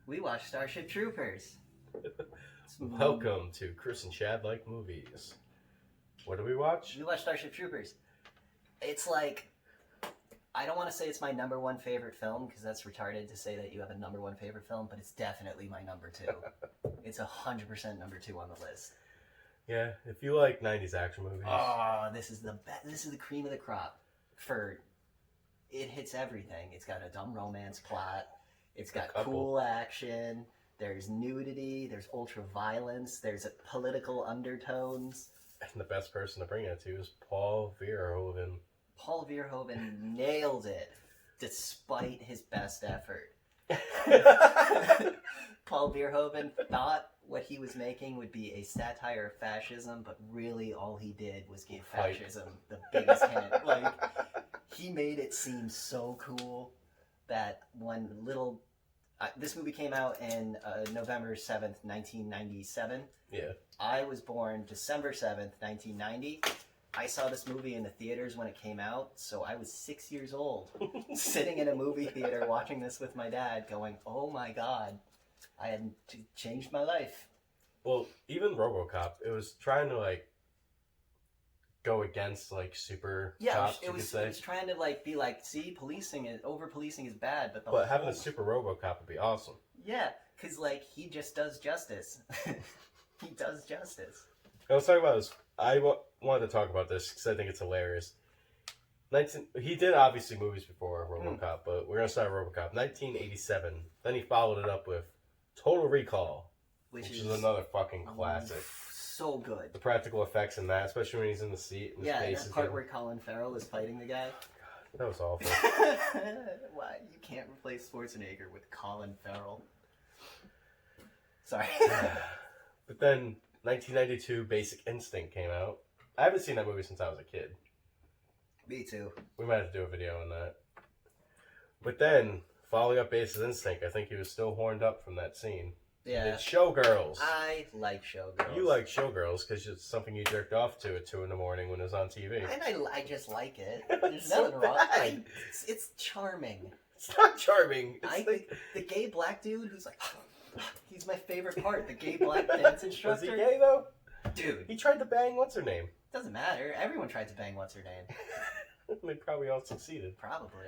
We watched Starship Troopers. Welcome to Chris and Chad Like Movies. What do we watch? We watched Starship Troopers. It's like, I don't want to say it's my number one favorite film, because that's retarded to say that you have a number one favorite film, but it's definitely my number two. It's 100% number two on the list. Yeah, if you like 90s action movies. Oh, this is the best. This is the cream of the crop. It hits everything. It's got a dumb romance plot. It's got cool action. There's nudity. There's ultra violence. There's political undertones. And the best person to bring it to is Paul Verhoeven. Paul Verhoeven nailed it, despite his best effort. Paul Verhoeven thought what he was making would be a satire of fascism, but really all he did was give fascism the biggest hint. Like, he made it seem so cool that when this movie came out in November 7th, 1997. Yeah. I was born December 7th, 1990. I saw this movie in the theaters when it came out, so I was 6 years old, sitting in a movie theater watching this with my dad, going, oh my god, I had changed my life. Well, even RoboCop, it was trying to, like, go against, like, super cops, it was trying to, like, be like, see, over-policing is bad, but having a super RoboCop would be awesome. Yeah, because, like, he just does justice. He does justice. I was talking about this. I wanted to talk about this because I think it's hilarious. He did obviously movies before RoboCop, but we're gonna start RoboCop. 1987. Then he followed it up with Total Recall, which is another fucking classic. So good. The practical effects in that, especially when he's in the seat. And yeah, that part where Colin Farrell is fighting the guy. God, that was awful. Why? You can't replace Schwarzenegger with Colin Farrell. Sorry. But then 1992, Basic Instinct came out. I haven't seen that movie since I was a kid. Me too. We might have to do a video on that. But then, following up Basic Instinct, I think he was still horned up from that scene. Yeah. It's Showgirls. I like Showgirls. You like Showgirls because it's something you jerked off to at 2 in the morning when it was on TV. And I just like it. There's so nothing wrong. bad. It's charming. It's not charming. The gay black dude who's like, he's my favorite part. The gay black dance instructor. Was he gay though? Dude. He tried to bang what's her name. Doesn't matter. Everyone tried to bang what's her name. They probably all succeeded. Probably.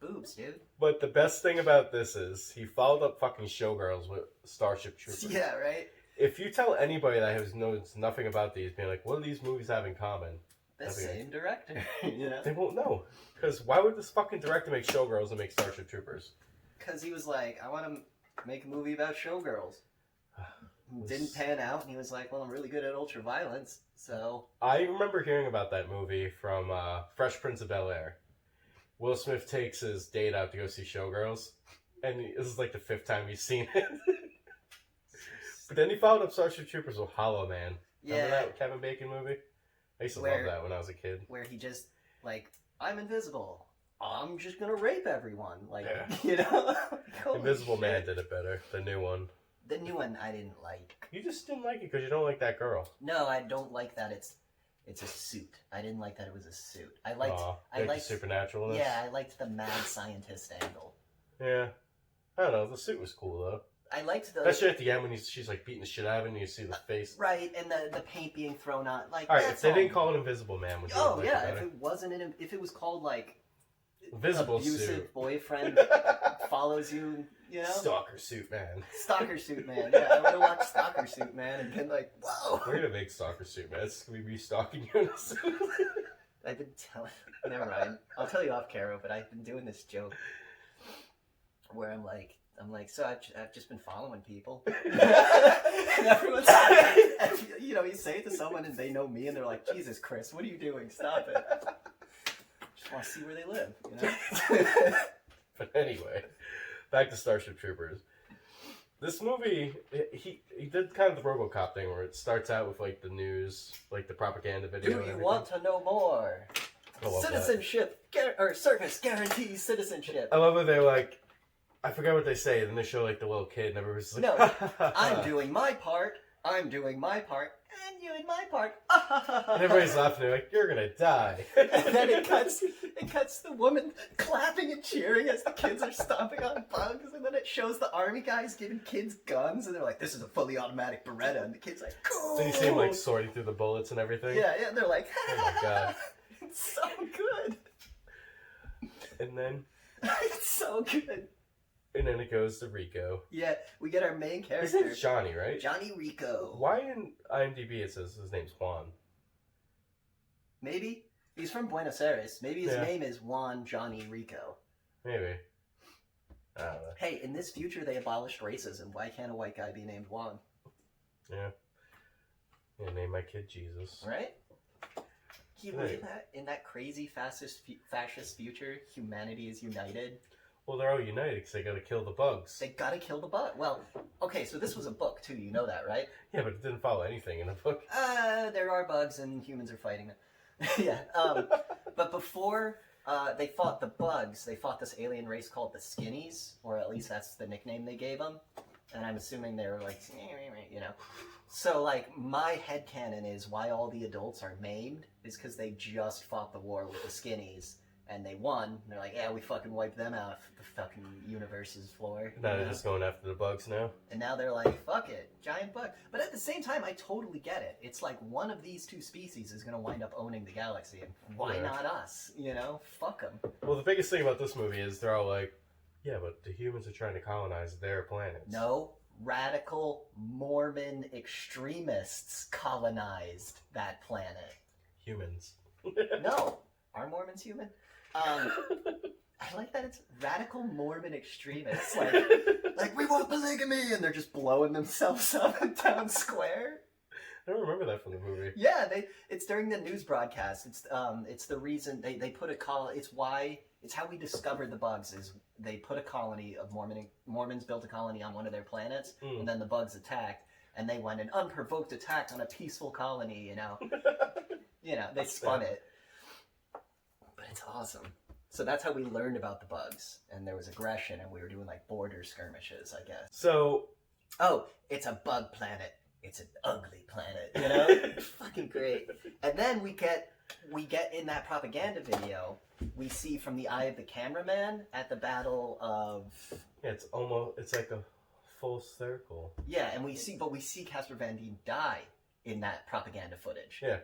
Boobs, dude. But the best thing about this is he followed up fucking Showgirls with Starship Troopers. Yeah, right? If you tell anybody that knows nothing about these, being like, what do these movies have in common? The same director. You know? They won't know. Because why would this fucking director make Showgirls and make Starship Troopers? Because he was like, I want to make a movie about showgirls. Didn't pan out, and he was like, well, I'm really good at ultra violence, so... I remember hearing about that movie from Fresh Prince of Bel-Air. Will Smith takes his date out to go see Showgirls, and this is like the 5th time he's seen it. But then he followed up Starship Troopers with Hollow Man. Remember that Kevin Bacon movie? I used to love that when I was a kid. Where he just, like, I'm invisible. I'm just gonna rape everyone. Like, yeah. You know? Invisible Man did it better. The new one. The new one I didn't like. You just didn't like it because you don't like that girl. No, I don't like that it's a suit. I didn't like that it was a suit. I liked the supernaturalness. Yeah, I liked the mad scientist angle. Yeah. I don't know, the suit was cool though. I liked the... Especially at the end when she's like beating the shit out of him and you see the face. Right, and the paint being thrown on. Like, alright, if they didn't call it Invisible Man, would you like it better? If it was called like... Visible abusive suit. boyfriend follows you, you know? Stalker Suit Man. Stalker Suit Man, yeah. I would have watched Stalker Suit Man and been like, whoa. We're gonna make Stalker Suit Man. It's gonna be stalking you in a suit. I've been telling... Never mind. I'll tell you off camera, but I've been doing this joke where I'm like, so I've just been following people. And everyone's like, you know, you say it to someone and they know me and they're like, Jesus, Chris, what are you doing? Stop it. Just want to see where they live, you know? But anyway, back to Starship Troopers. This movie, he did kind of the RoboCop thing where it starts out with like the news, like the propaganda video. Do you want to know more? Citizenship or service guarantees citizenship. I love how they're like, I forgot what they say. Then they show like the little kid and everybody's like, no, I'm doing my part. I'm doing my part, and doing my part. And everybody's laughing. They're like, "You're gonna die." And then it cuts the woman clapping and cheering as the kids are stomping on bugs, and then it shows the army guys giving kids guns, and they're like, "This is a fully automatic Beretta," and the kid's like, "Cool." Then you see him like sorting through the bullets and everything. Yeah, and they're like, Oh my god! It's so good. And then It's so good. it goes to Rico. Yeah, we get our main His character, name's Johnny, right? Johnny Rico. Why in IMDb it says his name's Juan? Maybe he's from Buenos Aires. Maybe his Yeah. name is Juan Johnny Rico. Maybe. I don't know. Hey, in this future they abolished racism. Why can't a white guy be named Juan? Yeah. Yeah, name my kid Jesus. Right? Can you Right. believe that? In that crazy fascist future, humanity is united. Well, they're all united because they gotta kill the bugs. They gotta kill the bug. Well, okay, so this was a book too. You know that, right? Yeah, but it didn't follow anything in the book. There are bugs and humans are fighting them. Yeah. But before they fought the bugs, they fought this alien race called the Skinnies, or at least that's the nickname they gave them. And I'm assuming they were like, you know. So, like, my headcanon is why all the adults are maimed is because they just fought the war with the Skinnies, and they won. And they're like, yeah, we fucking wiped them out the fucking universe's floor. Now you they're know? just going after the bugs now. And now they're like, fuck it, giant bug. But at the same time, I totally get it. It's like one of these two species is going to wind up owning the galaxy, and why Yeah. not us? You know? Fuck them. Well, the biggest thing about this movie is they're all like, yeah, but the humans are trying to colonize their planets. No. Radical Mormon extremists colonized that planet. Humans. No. Are Mormons human? I like that it's radical Mormon extremists. Like we want polygamy, and they're just blowing themselves up in town square. I don't remember that from the movie. Yeah, it's during the news broadcast. It's the reason they put it's how we discovered the bugs is they put a colony of Mormons built a colony on one of their planets, and then the bugs attacked, and they went an unprovoked attack on a peaceful colony, you know. They spun it. But it's awesome. So that's how we learned about the bugs, and there was aggression, and we were doing like border skirmishes, I guess. So, Oh, it's a bug planet. It's an ugly planet, you know? Fucking great. And then we get in that propaganda video, we see from the eye of the cameraman at the Battle of... yeah, it's like a full circle. Yeah, and we see Casper Van Dien die in that propaganda footage. Yeah.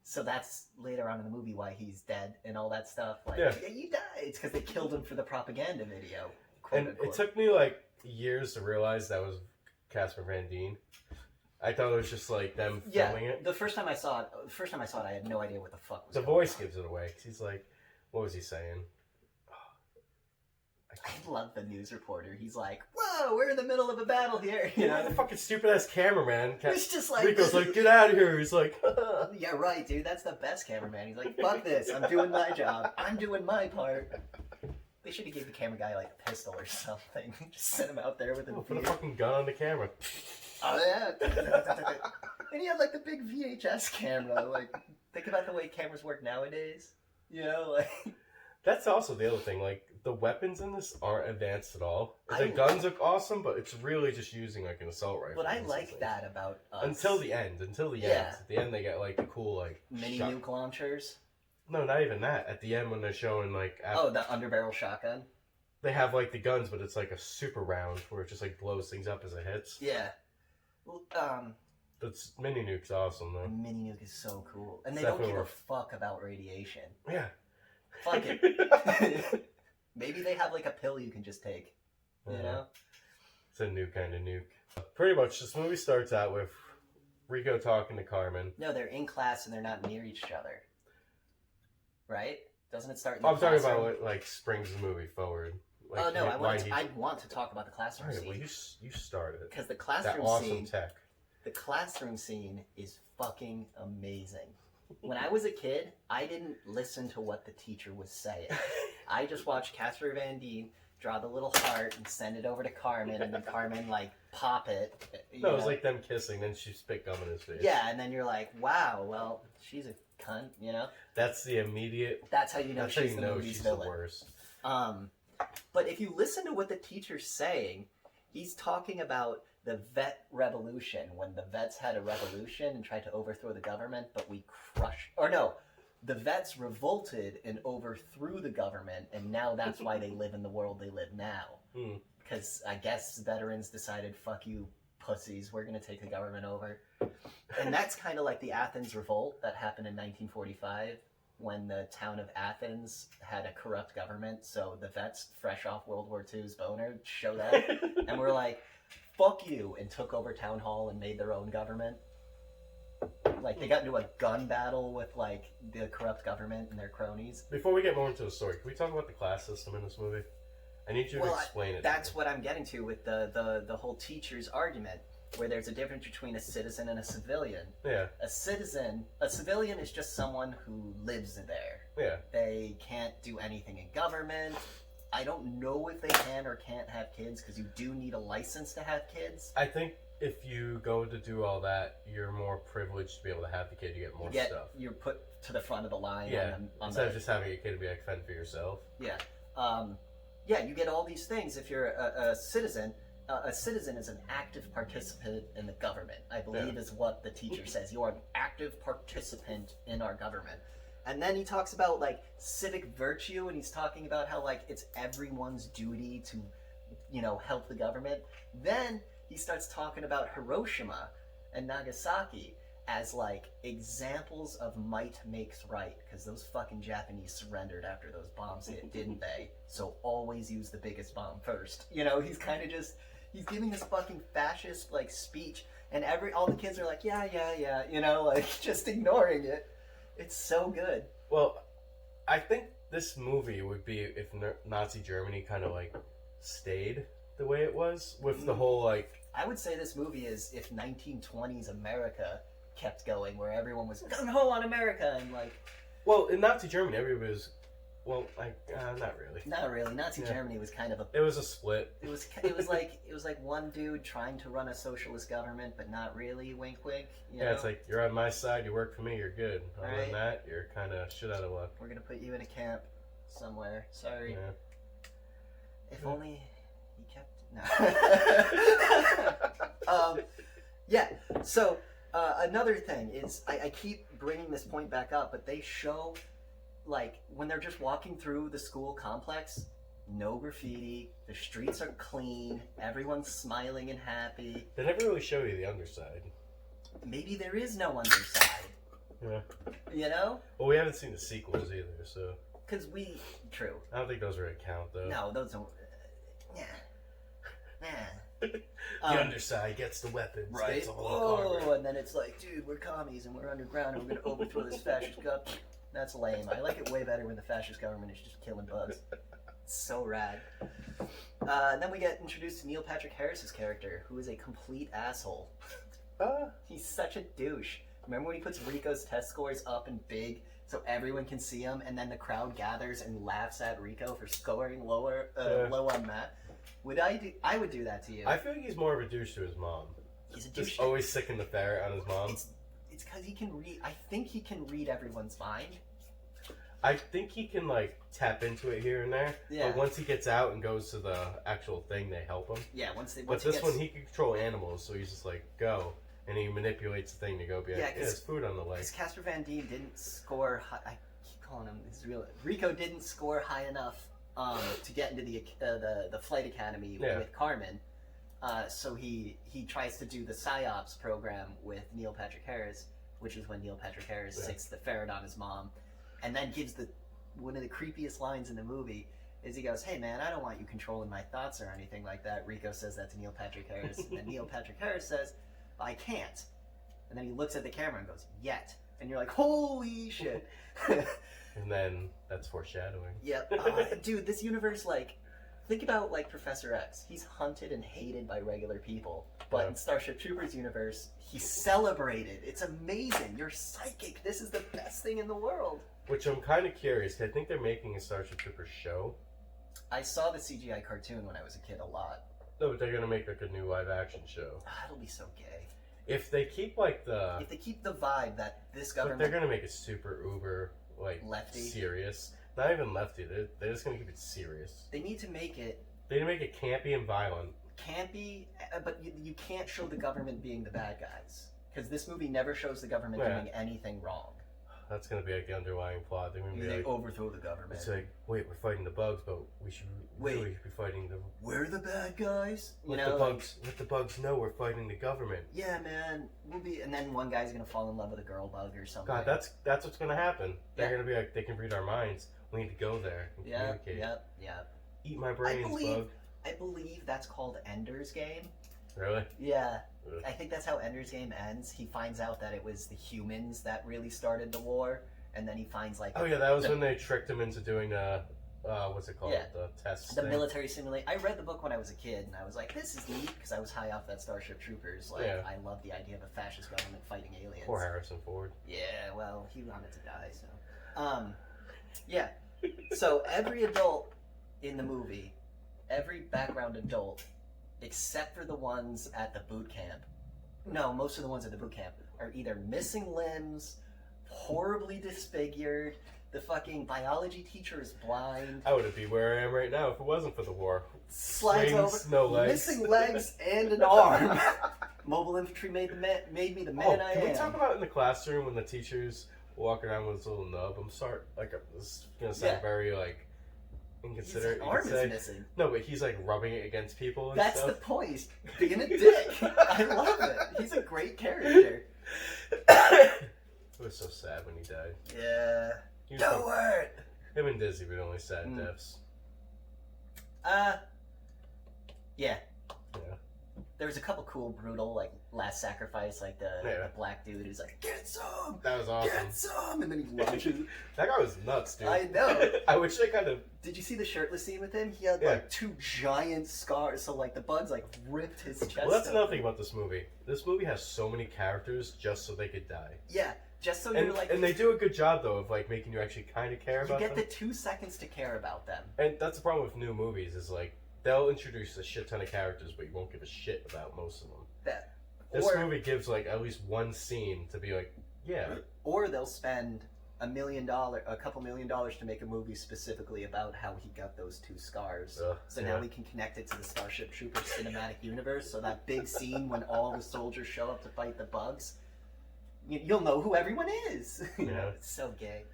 So that's later on in the movie why he's dead and all that stuff. Like, Yeah. You died. It's because they killed him for the propaganda video. And it took me like years to realize that was Casper Van Dien. I thought it was just like them filming it. The first time I saw it, I had no idea what the fuck was The going voice on. gives it away. 'Cause he's like, what was he saying? I love the news reporter. He's like, "Whoa, we're in the middle of a battle here." You Yeah, know, the fucking stupid ass cameraman. it's just like Rico's like, get out of here. He's like, yeah, right, dude. That's the best cameraman. He's like, "Fuck this. I'm doing my job. I'm doing my part." They should have gave the camera guy like a pistol or something. Just sent him out there with a put a fucking gun on the camera. Oh yeah. And he had like the big VHS camera. Like, think about the way cameras work nowadays. You know, like. That's also the other thing. Like, the weapons in this aren't advanced at all. The guns look awesome, but it's really just using like an assault rifle. But I like that about us. Until the end. At the end, they get like the cool like mini nuke launchers. No, not even that. At the end, when they're showing like the underbarrel shotgun. They have like the guns, but it's like a super round where it just like blows things up as it hits. Yeah. Well, That's mini nuke's awesome though. mini nuke is so cool, and they Definitely don't give a worth. fuck about radiation. Yeah. Fuck it. Maybe they have like a pill you can just take. You know? It's a new kind of nuke. Pretty much, this movie starts out with Rico talking to Carmen. No, they're in class and they're not near each other. Right? Doesn't it start in I'm talking classroom? about what like springs the movie forward. Like, Oh no, why I want to talk about the classroom Alright, well, scene. you started. Because the That classroom awesome scene, tech. the classroom scene is fucking amazing. When I was a kid, I didn't listen to what the teacher was saying. I just watched Casper Van Dien draw the little heart and send it over to Carmen, and then Carmen like pop it. No, it was like them kissing, then she spit gum in his face. Yeah, and then you're like, wow, well, she's a cunt, you know? That's the immediate. That's how you know That's how she's you the know movie's she's the villain. worst. But if you listen to what the teacher's saying, he's talking about the vet revolution, when the vets had a revolution and tried to overthrow the government, but we crushed, or no, the vets revolted and overthrew the government, and now that's why they live in the world they live now. Because I guess veterans decided, fuck you pussies, we're going to take the government over. And that's kind of like the Athens Revolt that happened in 1945, when the town of Athens had a corrupt government. So the vets, fresh off World War II's boner, showed up and were like, fuck you, and took over town hall and made their own government. Like, they got into a gun battle with, like, the corrupt government and their cronies. Before we get more into the story, can we talk about the class system in this movie? I need you to explain it. That's what I'm getting to with the whole teacher's argument, where there's a difference between a citizen and a civilian. Yeah. A civilian is just someone who lives there. Yeah. They can't do anything in government. I don't know if they can or can't have kids, because you do need a license to have kids. I think if you go to do all that, you're more privileged to be able to have the kid. You get more stuff. You're put to the front of the line. Yeah. Instead of just having a kid be like, fend for yourself. Yeah. Yeah, you get all these things if you're a citizen. A citizen is an active participant in the government, I believe is what the teacher says. You are an active participant in our government. And then he talks about, like, civic virtue, and he's talking about how, like, it's everyone's duty to, help the government. Then he starts talking about Hiroshima and Nagasaki as, like, examples of might makes right, because those fucking Japanese surrendered after those bombs hit, didn't they? So always use the biggest bomb first. He's kind of just, he's giving this fucking fascist, like, speech, and all the kids are like, yeah, like, just ignoring it. It's so good. Well, I think this movie would be if Nazi Germany kind of, like, stayed the way it was, with the whole, like... I would say this movie is if 1920s America kept going, where everyone was gung-ho on America, and, like... Well, in Nazi Germany, everybody was... Well, not really. Not really. Nazi Germany was kind of a... It was a split. It was like one dude trying to run a socialist government, but not really. Wink, wink. You know? It's like, you're on my side, you work for me, you're good. Other than that, you're kind of shit out of luck. We're gonna put you in a camp somewhere. Sorry. Yeah. If only he kept... No. Yeah. So another thing is, I keep bringing this point back up, but they show, like, when they're just walking through the school complex, no graffiti, the streets are clean, everyone's smiling and happy. They never really show you the underside. Maybe there is no underside. Yeah. Well, we haven't seen the sequels either, so... Because True. I don't think those really count, though. No, those don't... The underside gets the weapons, right? gets all the armor. And then it's like, dude, we're commies and we're underground and we're going to overthrow this fascist government. That's lame. I like it way better when the fascist government is just killing bugs. It's so rad. And then we get introduced to Neil Patrick Harris's character, who is a complete asshole. He's such a douche. Remember when he puts Rico's test scores up and big so everyone can see him, and then the crowd gathers and laughs at Rico for scoring low on math? I would do that to you. I feel like he's more of a douche to his mom. He's a douche. Just always sicking the ferret on his mom. It's because he can read. I think he can read everyone's mind. I think he can, like, tap into it here and there. Yeah. But once he gets out and goes to the actual thing, they help him. Yeah. But this one, he can control animals, so he's just like, go. And he manipulates the thing to go be like, there's food on the leg. Because Casper Van Dien didn't score high. I keep calling him his real... Rico didn't score high enough to get into the flight academy with Carmen. So he tries to do the PsyOps program with Neil Patrick Harris, which is when Neil Patrick Harris sicks the ferret on his mom, and then gives one of the creepiest lines in the movie is he goes, "Hey man, I don't want you controlling my thoughts or anything like that." Rico says that to Neil Patrick Harris, and then Neil Patrick Harris says, "I can't." And then he looks at the camera and goes, "Yet." And you're like, holy shit. And then that's foreshadowing. Yep. Dude, this universe, like, think about, like, Professor X. He's hunted and hated by regular people. But in Starship Troopers universe, he's celebrated. It's amazing. You're psychic. This is the best thing in the world. Which I'm kind of curious, because I think they're making a Starship Troopers show. I saw the CGI cartoon when I was a kid a lot. No, but they're going to make, like, a new live-action show. It'll be so gay. If they keep, like, If they keep the vibe that this government... But they're going to make it super uber, like, lefty. Serious. Not even lefty. They're just going to keep it serious. They need to make it... They need to make it campy and violent. campy, but you can't show the government being the bad guys. Because this movie never shows the government doing anything wrong. That's gonna be like the underlying plot. They're gonna be like, overthrow the government. It's like, wait, we're fighting the bugs, but we should really be fighting the. We're the bad guys. Let the bugs know we're fighting the government. Yeah, man, we'll be. And then one guy's gonna fall in love with a girl bug or something. God, that's what's gonna happen. They're gonna be like, they can read our minds. We need to go there and communicate. Yep. Eat my brains, bug. I believe that's called Ender's Game. Really? Yeah. I think that's how Ender's Game ends. He finds out that it was the humans that really started the war, and then he finds like... Oh yeah, that was when they tricked him into doing the... what's it called? Yeah. The test The military simulation. I read the book when I was a kid, and I was like, this is neat, because I was high off that Starship Troopers. Like, I love the idea of a fascist government fighting aliens. Poor Harrison Ford. Yeah, well, he wanted to die, so... yeah. So every adult in the movie, every background adult, except for the ones at the boot camp. No, most of the ones at the boot camp are either missing limbs, horribly disfigured, the fucking biology teacher is blind. I wouldn't be where I am right now if it wasn't for the war. Slides over, no legs. missing legs and an arm. Mobile infantry made me the man I am. Can we talk about in the classroom when the teacher's walking around with his little nub? I'm sorry, like, this is gonna sound very, like, inconsiderate. His arm is missing. No, but he's like rubbing it against people and That's stuff. the point. He's being a dick. I love it. He's a great character. It was so sad when he died. Yeah. Don't worry. Him and Dizzy were the only sad deaths. Yeah. There was a couple cool, brutal, like, last sacrifice, like the black dude who's like, get some! That was awesome. Get some! And then he launches. That guy was nuts, dude. I know. I wish they kind of... Did you see the shirtless scene with him? He had, like, 2 giant scars, so, like, the bugs, like, ripped his chest Well, that's open. another thing about this movie. This movie has so many characters just so they could die. Yeah, just so you're, like... And they do a good job, though, of, like, making you actually kind of care about them. You get the 2 seconds to care about them. And that's the problem with new movies, is, like, they'll introduce a shit ton of characters, but you won't give a shit about most of them. This movie gives, like, at least one scene to be like, yeah. Or they'll spend a couple $1 million to make a movie specifically about how he got those 2 scars. Now we can connect it to the Starship Troopers cinematic universe. So that big scene when all the soldiers show up to fight the bugs, you'll know who everyone is. You know, it's so gay.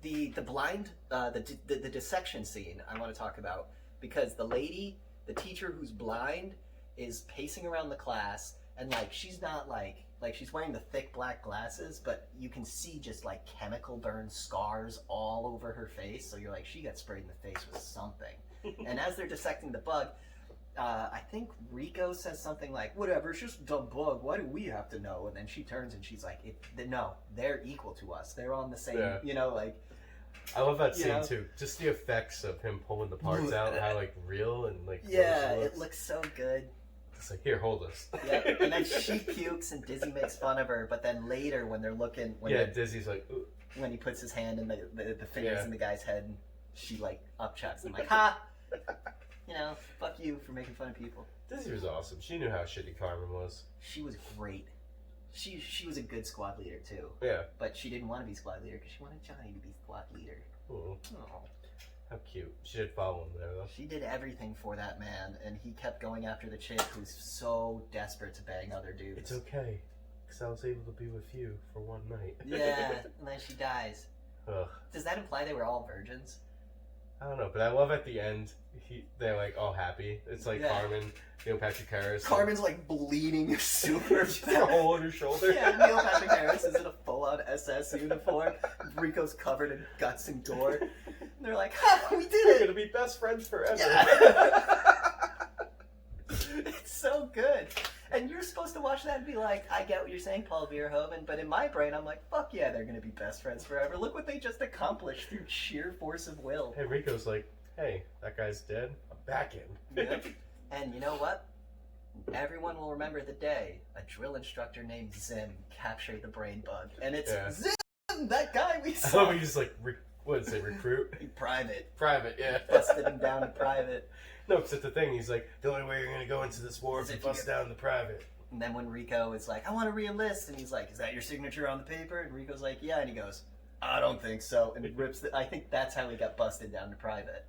The blind, the dissection scene I want to talk about, because the lady, the teacher who's blind, is pacing around the class, and like she's not like she's wearing the thick black glasses, but you can see just like chemical burn scars all over her face. So you're like, she got sprayed in the face with something. And as they're dissecting the bug, I think Rico says something like, whatever, it's just a dumb bug, why do we have to know? And then she turns and she's like, no, they're equal to us, they're on the same, you know, like. I love that scene too. Just the effects of him pulling the parts out, how like real and like. Yeah, it looks so good. It's like, here, hold this. Yeah, and then she pukes and Dizzy makes fun of her. But then later, when they're looking, Dizzy's like, ooh. When he puts his hand in the fingers in the guy's head, and she like upchucks and like, ha, you know, fuck you for making fun of people. Dizzy was awesome. She knew how shitty Carmen was. She was great. She was a good squad leader too. Yeah. But she didn't want to be squad leader because she wanted Johnny to be squad leader. Oh. How cute. She did follow him there though. She did everything for that man, and he kept going after the chick who's so desperate to bang other dudes. It's okay, because I was able to be with you for one night. Yeah, and then she dies. Ugh. Does that imply they were all virgins? I don't know, but I love at the end, they're like all happy. It's like Carmen, Neil Patrick Harris. Carmen's like bleeding super She's got a hole in her shoulder. Yeah, Neil Patrick Harris is in a full-on SS uniform. Rico's covered in guts and gore. And they're like, ha, we did it! We're gonna be best friends forever. Yeah. It's so good. And you're supposed to watch that and be like, I get what you're saying, Paul Verhoeven, but in my brain, I'm like, fuck yeah, they're gonna be best friends forever. Look what they just accomplished through sheer force of will. Hey, Rico's like, hey, that guy's dead. I'm back in. Yeah. And you know what? Everyone will remember the day a drill instructor named Zim captured the brain bug. And it's Zim, that guy we saw. I love he's like, what is it, recruit? Private, yeah. Busted him down in private. No, because it's the thing, he's like, the only way you're going to go into this war is to bust down the private. And then when Rico is like, I want to re-enlist, and he's like, is that your signature on the paper? And Rico's like, yeah, and he goes, I don't think so, and he rips I think that's how he got busted down to private.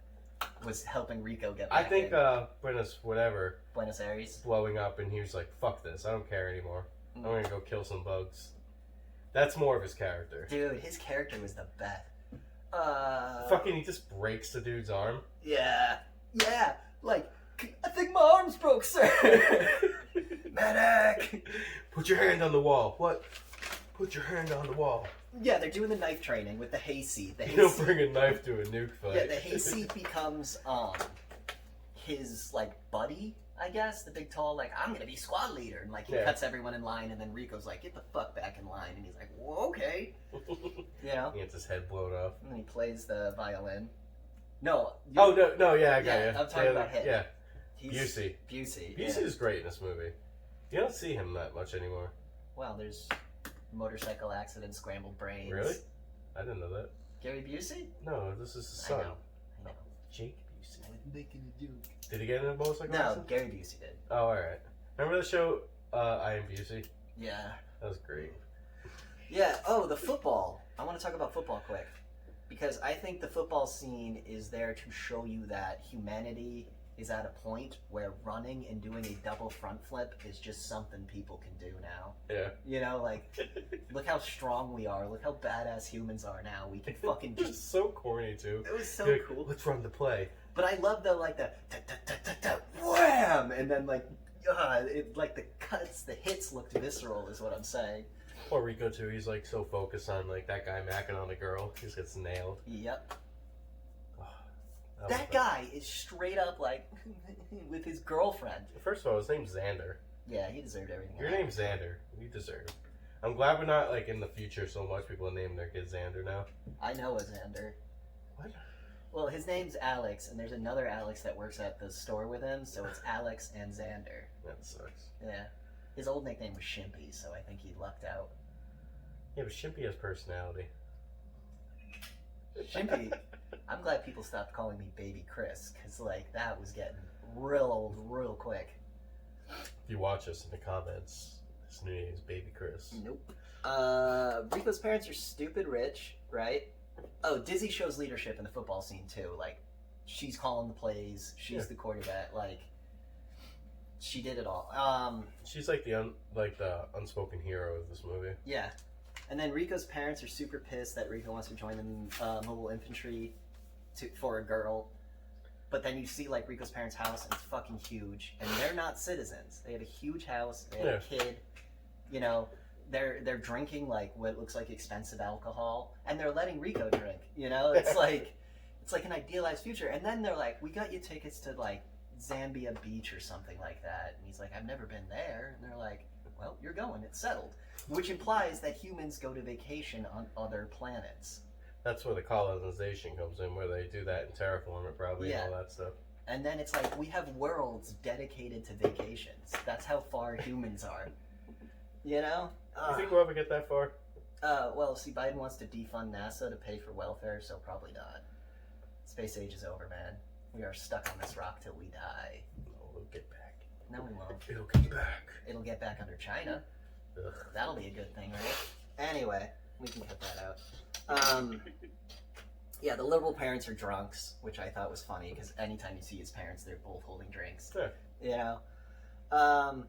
was helping Rico get I back think in. Buenos Aires. blowing up, and he was like, "Fuck this, I don't care anymore. I'm Mm. gonna go kill some bugs." That's more of his character. Dude, his character was the best. Fucking, he just breaks the dude's arm. Yeah. Like, I think my arm's broke, sir. Medic. Put your hand on the wall. What? Put your hand on the wall. Yeah, they're doing the knife training with the hayseed. You don't bring a knife to a nuke fight. Yeah, the hayseed becomes his like buddy, I guess. The big tall, like, I'm gonna be squad leader, and like he cuts everyone in line, and then Rico's like, get the fuck back in line, and he's like, well, okay. You know? He gets his head blown off. And then he plays the violin. No. No, yeah, I got you. I'm talking about him. Yeah. Busey. Busey Yeah. is great in this movie. You don't see him that much anymore. Well, there's motorcycle accident, scrambled brains. Really? I didn't know that. Gary Busey? No, this is his son. I know. Jake Busey. I was making a joke. Did he get in a motorcycle No, accident? Gary Busey did. Oh, alright. Remember the show, I Am Busey? Yeah. That was great. Yeah, the football. I want to talk about football quick. Because I think the football scene is there to show you that humanity is at a point where running and doing a double front flip is just something people can do now. Yeah. You know, like, look how strong we are. Look how badass humans are now. We can fucking It's just... so corny, too. It was so Like, cool. Let's run the play. But I love the, like, the... Wham! And then, like, the cuts, the hits looked visceral, is what I'm saying. Or Rico, too. He's, like, so focused on, like, that guy macking on the girl. He just gets nailed. Yep. Oh, That guy is straight up, like, with his girlfriend. First of all, his name's Xander. Yeah, he deserved everything. Your name's Xander. You deserve it. I'm glad we're not, like, in the future so much people name their kids Xander now. I know a Xander. What? Well, his name's Alex, and there's another Alex that works at the store with him, so it's Alex and Xander. That sucks. Yeah. His old nickname was Shimpy, so I think he lucked out. Yeah, but Shimpy has personality. Shimpy, I'm glad people stopped calling me Baby Chris, because, like, that was getting real old real quick. If you watch us in the comments, his new name is Baby Chris. Nope. Rico's parents are stupid rich, right? Oh, Dizzy shows leadership in the football scene, too. Like, she's calling the plays, she's the quarterback, like, she did it all. She's like the unspoken hero of this movie. Yeah. And then Rico's parents are super pissed that Rico wants to join the mobile infantry for a girl. But then you see, like, Rico's parents' house, and it's fucking huge. And they're not citizens. They have a huge house. They have a kid. You know, they're drinking, like, what looks like expensive alcohol. And they're letting Rico drink. You know? It's like an idealized future. And then they're like, we got you tickets to, like, Zambia Beach or something like that. And he's like, I've never been there. And they're like, well, you're going. It's settled. Which implies that humans go to vacation on other planets. That's where the colonization comes in, where they do that and terraform it probably and all that stuff. And then it's like, we have worlds dedicated to vacations. That's how far humans are. You know? You think we'll ever get that far? Well, see, Biden wants to defund NASA to pay for welfare, so probably not. Space age is over, man. We are stuck on this rock till we die. Oh, we'll get back. No, we won't. It'll get back. It'll get back under China. Ugh. That'll be a good thing, right? Anyway, we can cut that out. Yeah, the liberal parents are drunks, which I thought was funny, because anytime you see his parents, they're both holding drinks. Yeah. You know?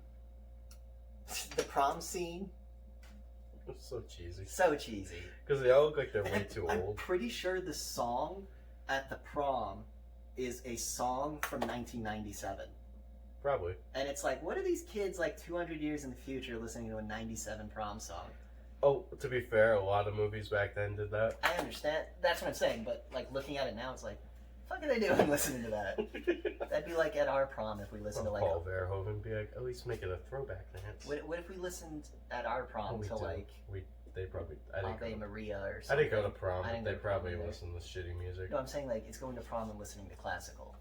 The prom scene. It's so cheesy. So cheesy. Because they all look like they're way too I'm old. pretty sure the song at the prom is a song from 1997. Probably. And it's like, what are these kids like 200 years in the future listening to a 97 prom song? Oh, to be fair, a lot of movies back then did that. I understand. That's what I'm saying. But like looking at it now, it's like, what the fuck are they doing listening to that? That'd be like at our prom if we listened to like Paul Verhoeven be like, at least make it a throwback dance. What if we listened at our prom to like They probably Ave Maria or I something? didn't go to prom, I but didn't they go to prom probably either. listen to shitty music. No, I'm saying like it's going to prom and listening to classical.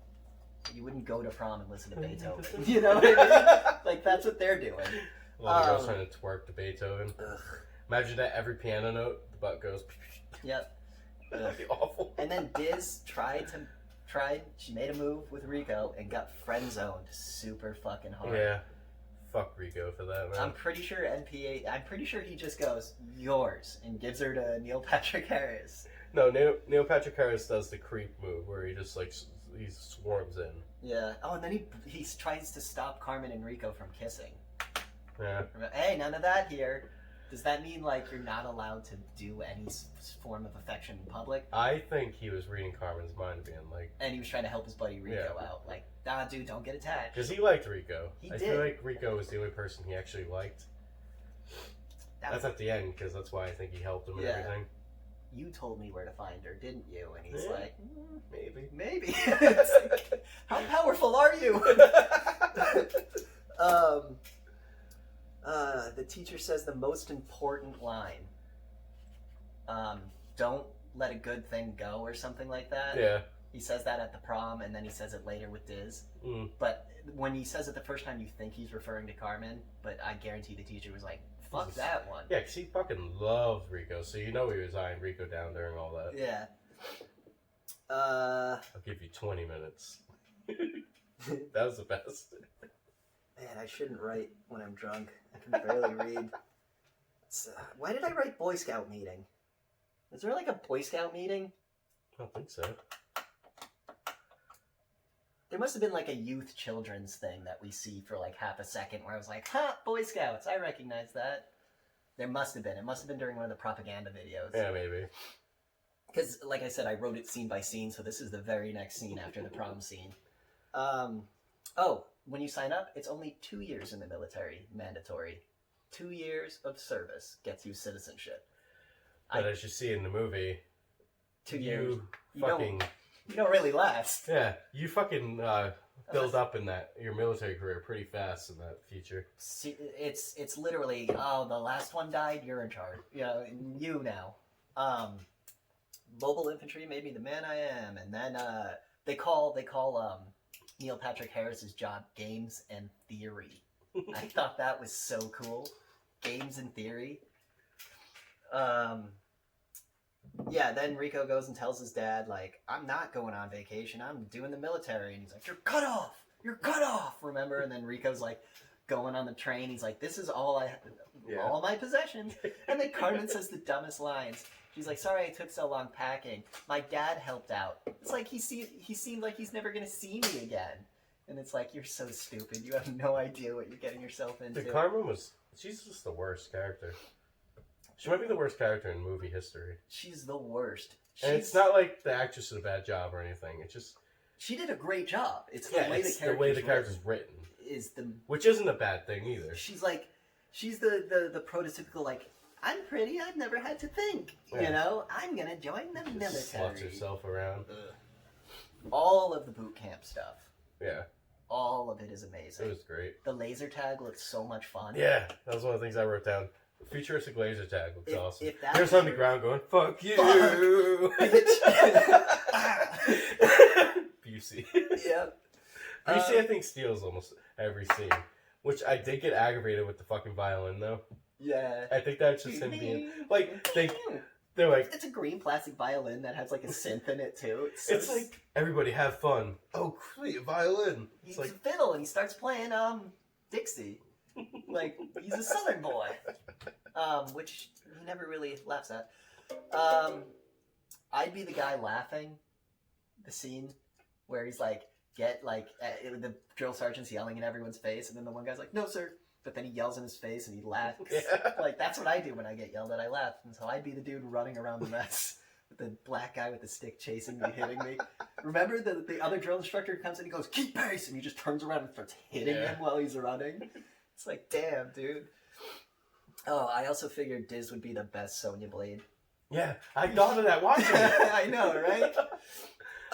You wouldn't go to prom and listen to Beethoven. You know what I mean? Like that's what they're doing. A lot of girls trying to twerk to Beethoven. Ugh. Imagine that every piano note, the butt goes. Yep. That'd be awful. And then Diz she made a move with Rico and got friend zoned super fucking hard. Yeah. Fuck Rico for that, man. I'm pretty sure he just goes, yours, and gives her to Neil Patrick Harris. No, Neil Patrick Harris does the creep move where he just like he swarms in. Yeah. Oh, and then he tries to stop Carmen and Rico from kissing. Yeah. Hey, none of that here. Does that mean like you're not allowed to do any form of affection in public? I think he was reading Carmen's mind, being like, and he was trying to help his buddy Rico out. Like, nah, dude, don't get attached. because he liked Rico. I feel like Rico was the only person he actually liked. That's at the end, because that's why I think he helped him and everything. You told me where to find her, didn't you? And he's like, maybe. Like, how powerful are you? The teacher says the most important line. Don't let a good thing go, or something like that. Yeah. He says that at the prom, and then he says it later with Diz. Mm. But when he says it the first time, you think he's referring to Carmen, but I guarantee the teacher was like, fuck that one. Yeah, because he fucking loved Rico, so you know he was eyeing Rico down during all that. Yeah. I'll give you 20 minutes. That was the best. Man, I shouldn't write when I'm drunk. I can barely read. Why did I write Boy Scout meeting? Is there like a Boy Scout meeting? I don't think so. There must have been like a youth children's thing that we see for like half a second where I was like, ha, Boy Scouts, I recognize that. There must have been. It must have been during one of the propaganda videos. Yeah, maybe. Because, like I said, I wrote it scene by scene, so this is the very next scene after the prom scene. When you sign up, it's only 2 years in the military, mandatory. 2 years of service gets you citizenship. But as you see in the movie, 2 years. You don't really last. Yeah, you fucking build up in your military career pretty fast in that future. It's literally, the last one died, you're in charge. You now. Mobile infantry made me the man I am, and then they call Neil Patrick Harris's job Games and Theory. I thought that was so cool. Games and Theory. Then Rico goes and tells his dad, like, I'm not going on vacation, I'm doing the military. And he's like, you're cut off, remember? And then Rico's like, going on the train, he's like, this is all all my possessions. And then Carmen says the dumbest lines. She's like, sorry I took so long packing. My dad helped out. It's like he seemed like he's never going to see me again. And it's like, you're so stupid. You have no idea what you're getting yourself into. Dude, Carmen she's just the worst character. She might be the worst character in movie history. She's the worst. And it's not like the actress did a bad job or anything. It's just... She did a great job. It's the way the character's written. Which isn't a bad thing either. She's the prototypical, like, I'm pretty, I've never had to think. Yeah. I'm going to join the military. Sluts herself around. All of the boot camp stuff. Yeah. All of it is amazing. It was great. The laser tag looked so much fun. Yeah, that was one of the things I wrote down. The futuristic laser tag looks awesome. There's on the ground going, fuck you! Busey. Yeah. Busey, I think, steals almost every scene. Which I did get aggravated with the fucking violin, though. Yeah. I think that's just him being... Like, they're like... It's a green plastic violin that has, like, a synth in it, too. It's like, everybody have fun. Oh, great, violin. He's a fiddle, and he starts playing, Dixie. Like, he's a Southern boy. Which he never really laughs at. I'd be the guy laughing. The scene where he's like, the drill sergeant's yelling in everyone's face, and then the one guy's like, no, sir. But then he yells in his face and he laughs. Yeah. Like, that's what I do when I get yelled at. I laugh. And so I'd be the dude running around the mess with the black guy with the stick chasing me, hitting me. Remember the other drill instructor comes in and he goes, keep pace! And he just turns around and starts hitting him while he's running. It's like, damn, dude. Oh, I also figured Diz would be the best Sonya Blade. Yeah, I thought of that watching it. I know, right?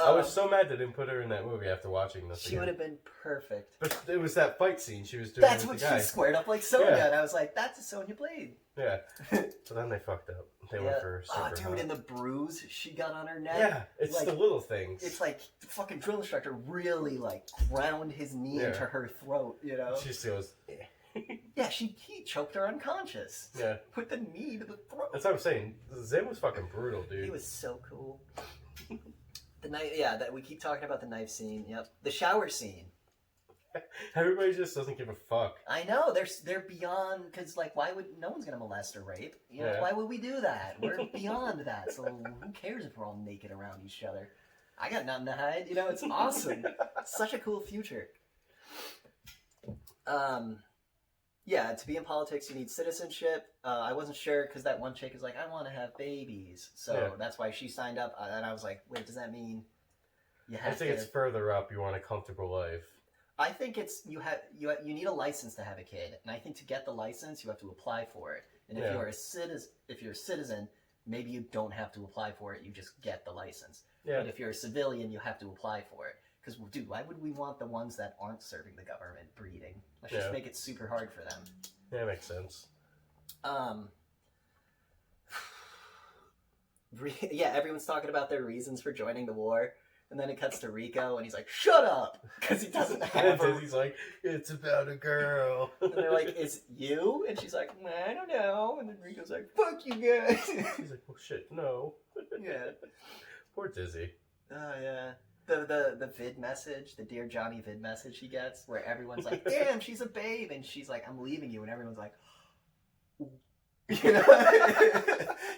I was so mad they didn't put her in that movie after watching this. She would have been perfect. But it was that fight scene she was doing. That's what she squared up like Sonya, and I was like, "That's a Sonya Blade." Yeah. So then they fucked up. They went for super dude, and the bruise she got on her neck. Yeah, it's like, the little things. It's like the fucking drill instructor really like ground his knee into her throat. She just goes. Yeah, he choked her unconscious. Yeah. Put the knee to the throat. That's what I'm saying. Zim was fucking brutal, dude. He was so cool. The knife, that we keep talking about the knife scene. Yep. The shower scene. Everybody just doesn't give a fuck. I know, they're beyond, because like, why would, no one's gonna molest or rape. Why would we do that? We're beyond that, so who cares if we're all naked around each other? I got nothing to hide. You know, it's awesome. It's such a cool future. Yeah, to be in politics, you need citizenship. I wasn't sure because that one chick is like, I want to have babies. So that's why she signed up. And I was like, wait, does that mean you have to... it's further up. You want a comfortable life. I think it's you need a license to have a kid, and I think to get the license you have to apply for it. And if you're a citizen, maybe you don't have to apply for it. You just get the license. Yeah. But if you're a civilian, you have to apply for it. Because, dude, why would we want the ones that aren't serving the government breeding? Let's just make it super hard for them. Yeah, makes sense. Yeah, everyone's talking about their reasons for joining the war. And then it cuts to Rico, and he's like, shut up! Because he doesn't have her. He's like, it's about a girl. And they're like, is it you? And she's like, I don't know. And then Rico's like, fuck you guys. He's like, well, shit, no. Yeah. Poor Dizzy. Oh, yeah. The vid message, the Dear Johnny vid message he gets, where everyone's like, damn, she's a babe. And she's like, I'm leaving you. And everyone's like, you know?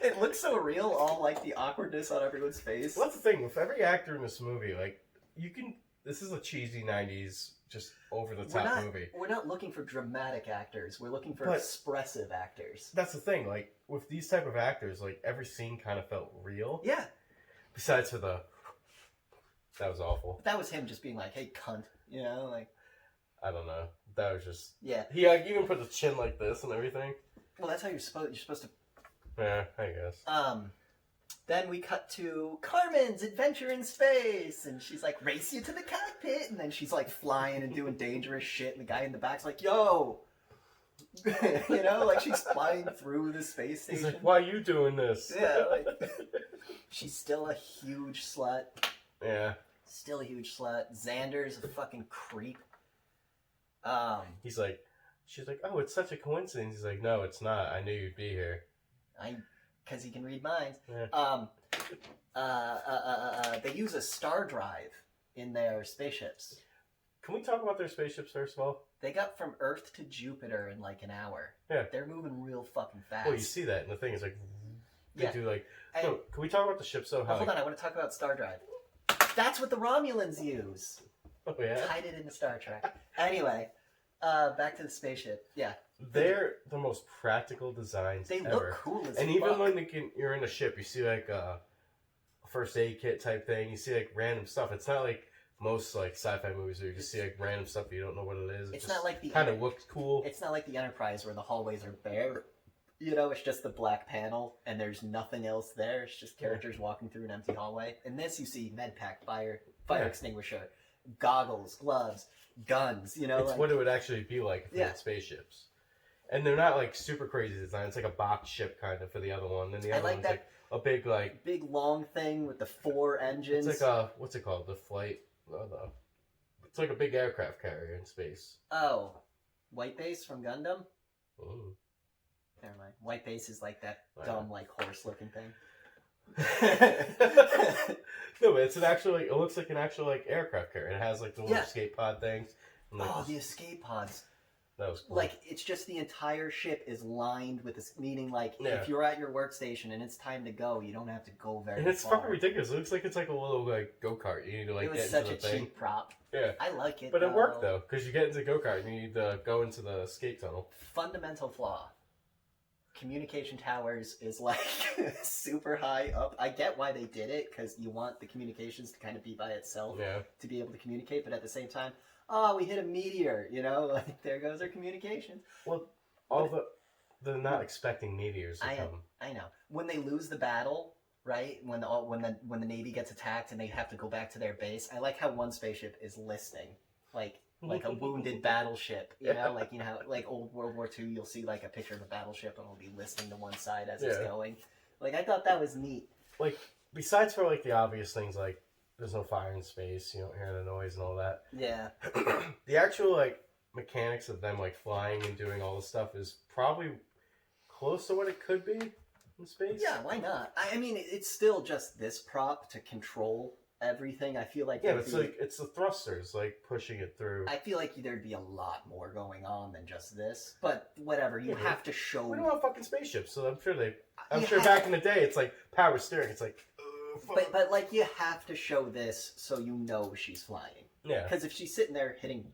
It looks so real, all like the awkwardness on everyone's face. Well, that's the thing. With every actor in this movie, like, this is a cheesy 90s, just over-the-top movie. We're not looking for dramatic actors. We're looking for expressive actors. That's the thing. Like, with these type of actors, like, every scene kind of felt real. Yeah. Besides for that was awful. That was him just being like, hey, cunt. You know, like... I don't know. That was just... Yeah. He even put the chin like this and everything. Well, that's how you're supposed to... Yeah, I guess. Then we cut to Carmen's adventure in space, and she's like, race you to the cockpit, and then she's like flying and doing dangerous shit, and the guy in the back's like, yo! You know, like she's flying through the space station. He's like, why are you doing this? Yeah, like... She's still a huge slut. Yeah. Still a huge slut. Xander's a fucking creep. She's like, oh, it's such a coincidence. He's like, no, it's not. I knew you'd be here. Because he can read minds. Yeah. They use a star drive in their spaceships. Can we talk about their spaceships first of all? They got from Earth to Jupiter in like an hour. Yeah. They're moving real fucking fast. Well, you see that, and the thing is like, they do like... So, can we talk about the ships though? Hold on, I want to talk about star drive. That's what the Romulans use. Oh, yeah? Tied it into Star Trek. Anyway, back to the spaceship. Yeah. They're the most practical designs They ever. look cool as fuck. And even when you're in a ship, you see like a first aid kit type thing. You see like random stuff. It's not like most like sci-fi movies where you just see like random stuff you don't know what it is. It's not like the kind of looks cool. It's not like the Enterprise where the hallways are bare. You know, it's just the black panel and there's nothing else there. It's just characters walking through an empty hallway. In this, you see med pack, fire extinguisher, goggles, gloves, guns. You know, it's what it would actually be like if had spaceships. And they're not like super crazy design. It's like a box ship kind of for the other one. Then the other one's like a big long thing with the 4 engines. It's like what's it called? The flight. It's like a big aircraft carrier in space. Oh, White Base from Gundam. Ooh. Never mind. White Base is like that dumb like horse looking thing. No, but it's an actual it looks like an actual like aircraft carrier. It has like the little escape pod things. And, like, the escape pods. That was cool. Like, it's just the entire ship is lined with this, meaning, like, if you're at your workstation and it's time to go, you don't have to go very far. And it's fucking ridiculous. It looks like it's like a little, like, go-kart. You need to, like, get into the thing. It was such a cheap prop. Yeah. I like it, But it worked, though, because you get into the go-kart and you need to go into the escape tunnel. Fundamental flaw. Communication towers is, like, super high up. I get why they did it, because you want the communications to kind of be by itself to be able to communicate, but at the same time, we hit a meteor, you know, like there goes our communications. Well, they're not expecting meteors to come. I know. When they lose the battle, right? When the Navy gets attacked and they have to go back to their base, I like how one spaceship is listening, like a wounded battleship, you know, like like old World War II, you'll see like a picture of a battleship and it'll be listening to one side as it's going. Like I thought that was neat. Like besides for like the obvious things like there's no fire in space, you don't hear the noise and all that. Yeah. The actual, like, mechanics of them, like, flying and doing all this stuff is probably close to what it could be in space. Yeah, why not? I mean, it's still just this prop to control everything. I feel like... Yeah, but it's the thrusters, like, pushing it through. I feel like there'd be a lot more going on than just this. But, whatever, you have to show... We don't have fucking spaceships, so I'm sure back in the day, it's like power steering. It's like... But like you have to show this so you know she's flying. Yeah. Because if she's sitting there hitting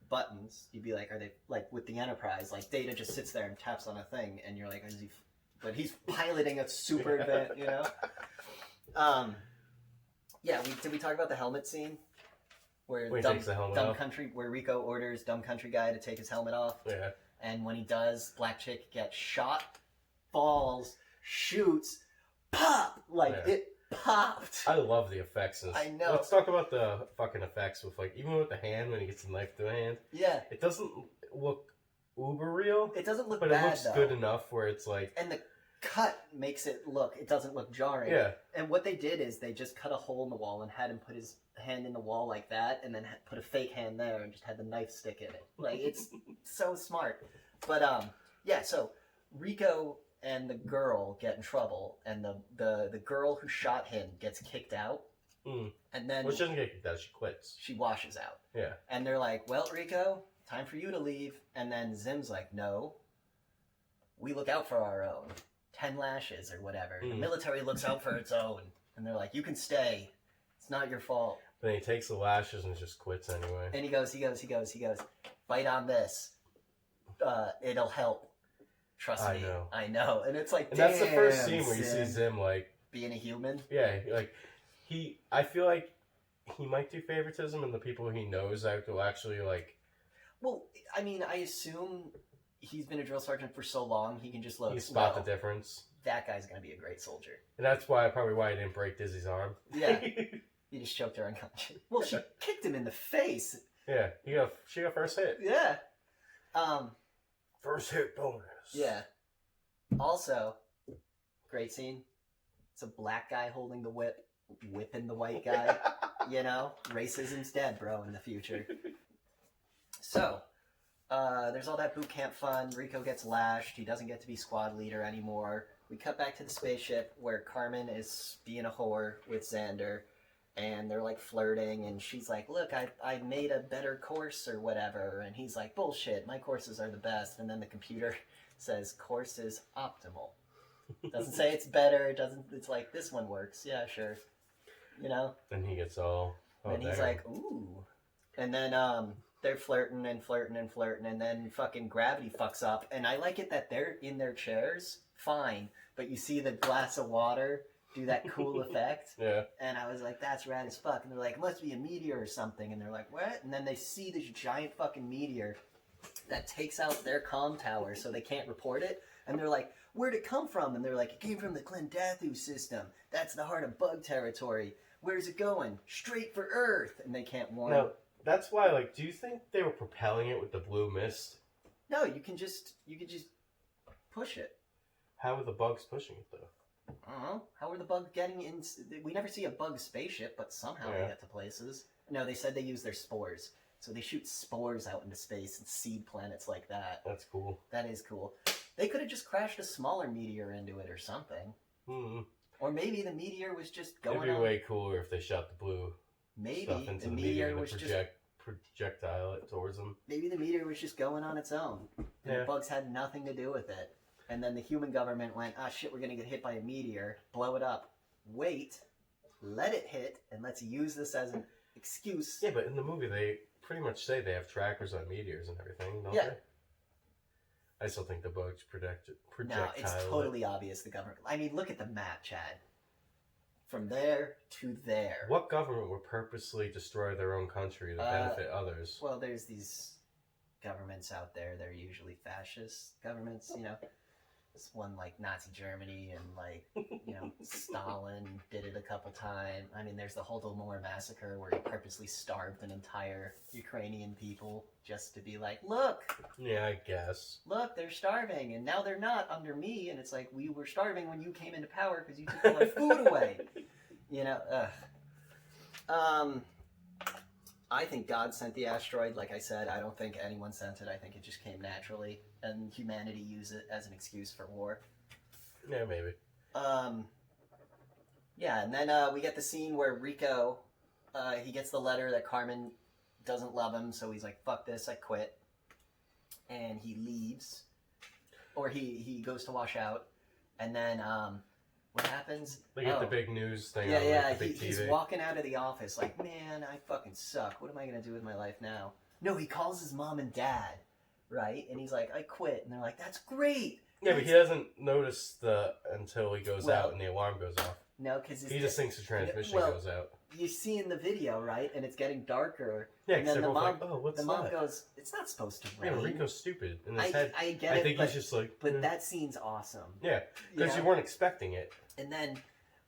buttons, you'd be like, are they like with the Enterprise? Like Data just sits there and taps on a thing, and you're like, is he? But he's piloting a super advanced, you know. Yeah. Did we talk about the helmet scene? Where he takes the helmet off. Country, where Rico orders Dumb Country Guy to take his helmet off. Yeah. And when he does, Black Chick gets shot, falls, shoots, pop! Like, it popped. I love the effects. I know. Let's talk about the fucking effects with, like, even with the hand, when he gets the knife to the hand. Yeah. It doesn't look uber real. It doesn't look bad, but it looks good enough where it's like... And the cut makes it doesn't look jarring. Yeah. And what they did is they just cut a hole in the wall and had him put his hand in the wall like that, and then put a fake hand there and just had the knife stick in it. Like, it's so smart. But yeah, so Rico and the girl get in trouble, and the girl who shot him gets kicked out. And then, well, she doesn't get kicked out, she quits. She washes out. Yeah. And they're like, well, Rico, time for you to leave. And then Zim's like, no, we look out for our own. 10 lashes or whatever. The military looks out for its own. And they're like, you can stay. It's not your fault. Then he takes the lashes and just quits anyway. And he goes, bite on this. It'll help. Trust me. I know. And it's like, and that's the first scene where you see Zim, like... being a human? Yeah, like, I feel like he might do favoritism, and the people he knows will actually, like... Well, I mean, I assume... he's been a drill sergeant for so long, he can just look. You spot the difference. That guy's going to be a great soldier. And that's probably why he didn't break Dizzy's arm. Yeah. He just choked her unconscious. Well, she kicked him in the face. Yeah. She got first hit. Yeah. First hit bonus. Yeah. Also, great scene. It's a black guy holding the whip, whipping the white guy. You know? Racism's dead, bro, in the future. So... there's all that boot camp fun. Rico gets lashed. He doesn't get to be squad leader anymore. We cut back to the spaceship where Carmen is being a whore with Xander, and they're like flirting, and she's like, look, I made a better course or whatever, and he's like, bullshit, my courses are the best. And then the computer says course is optimal. Doesn't say it's better. It's like, this one works. Yeah, sure. You know? And he gets all... and he's like, ooh. And then they're flirting, and then fucking gravity fucks up. And I like it that they're in their chairs, fine, but you see the glass of water do that cool effect. Yeah. And I was like, that's rad as fuck. And they're like, it must be a meteor or something. And they're like, what? And then they see this giant fucking meteor that takes out their comm tower so they can't report it. And they're like, where'd it come from? And they're like, it came from the Klendathu system. That's the heart of bug territory. Where's it going? Straight for Earth. And they can't warn No, that's why, like, do you think they were propelling it with the blue mist? No, you can just push it. How are the bugs pushing it, though? I don't know. How are the bugs getting in? We never see a bug spaceship, but somehow they get to places. No, they said they use their spores. So they shoot spores out into space and seed planets like that. That's cool. That is cool. They could have just crashed a smaller meteor into it or something. Mm-hmm. Or maybe the meteor was just going It'd be way cooler if they shot the blue stuff into the meteor was projectile it towards them. Maybe the meteor was just going on its own. And the bugs had nothing to do with it. And then the human government went, ah, shit, we're going to get hit by a meteor. Blow it up. Wait. Let it hit. And let's use this as an excuse. Yeah, but in the movie, they pretty much say they have trackers on meteors and everything, don't they? I still think the bugs projectile. No, it's totally obvious the government... I mean, look at the map, Chad. From there to there. What government would purposely destroy their own country to benefit others? Well, there's these governments out there. They're usually fascist governments, you know. This one, like, Nazi Germany and, like, you know, Stalin did it a couple times. I mean, there's the Holodomor massacre where he purposely starved an entire Ukrainian people just to be like, look! Yeah, I guess. Look, they're starving, and now they're not under me. And it's like, we were starving when you came into power because you took all our food away. You know, I think God sent the asteroid. Like I said, I don't think anyone sent it. I think it just came naturally, and humanity used it as an excuse for war. Yeah, maybe. Yeah, and then we get the scene where Rico, he gets the letter that Carmen doesn't love him, so he's like, fuck this, I quit. And he leaves. Or he goes to wash out. And then What happens? They get the big news thing Yeah, on yeah. like, the big He's TV. walking out of the office like, man, I fucking suck. What am I gonna do with my life now? No, he calls his mom and dad, right? And he's like, I quit. And they're like, that's great. Yeah, but he doesn't notice until he goes out and the alarm goes off. No, because he just thinks the transmission goes out. You see in the video, right? And it's getting darker. Yeah, and then the mom, like, oh, what's the that? mom goes, it's not supposed to rain. Yeah, Rico's stupid in his head. I get it. I think he's just like. But that scene's awesome. Yeah, because you weren't expecting it. And then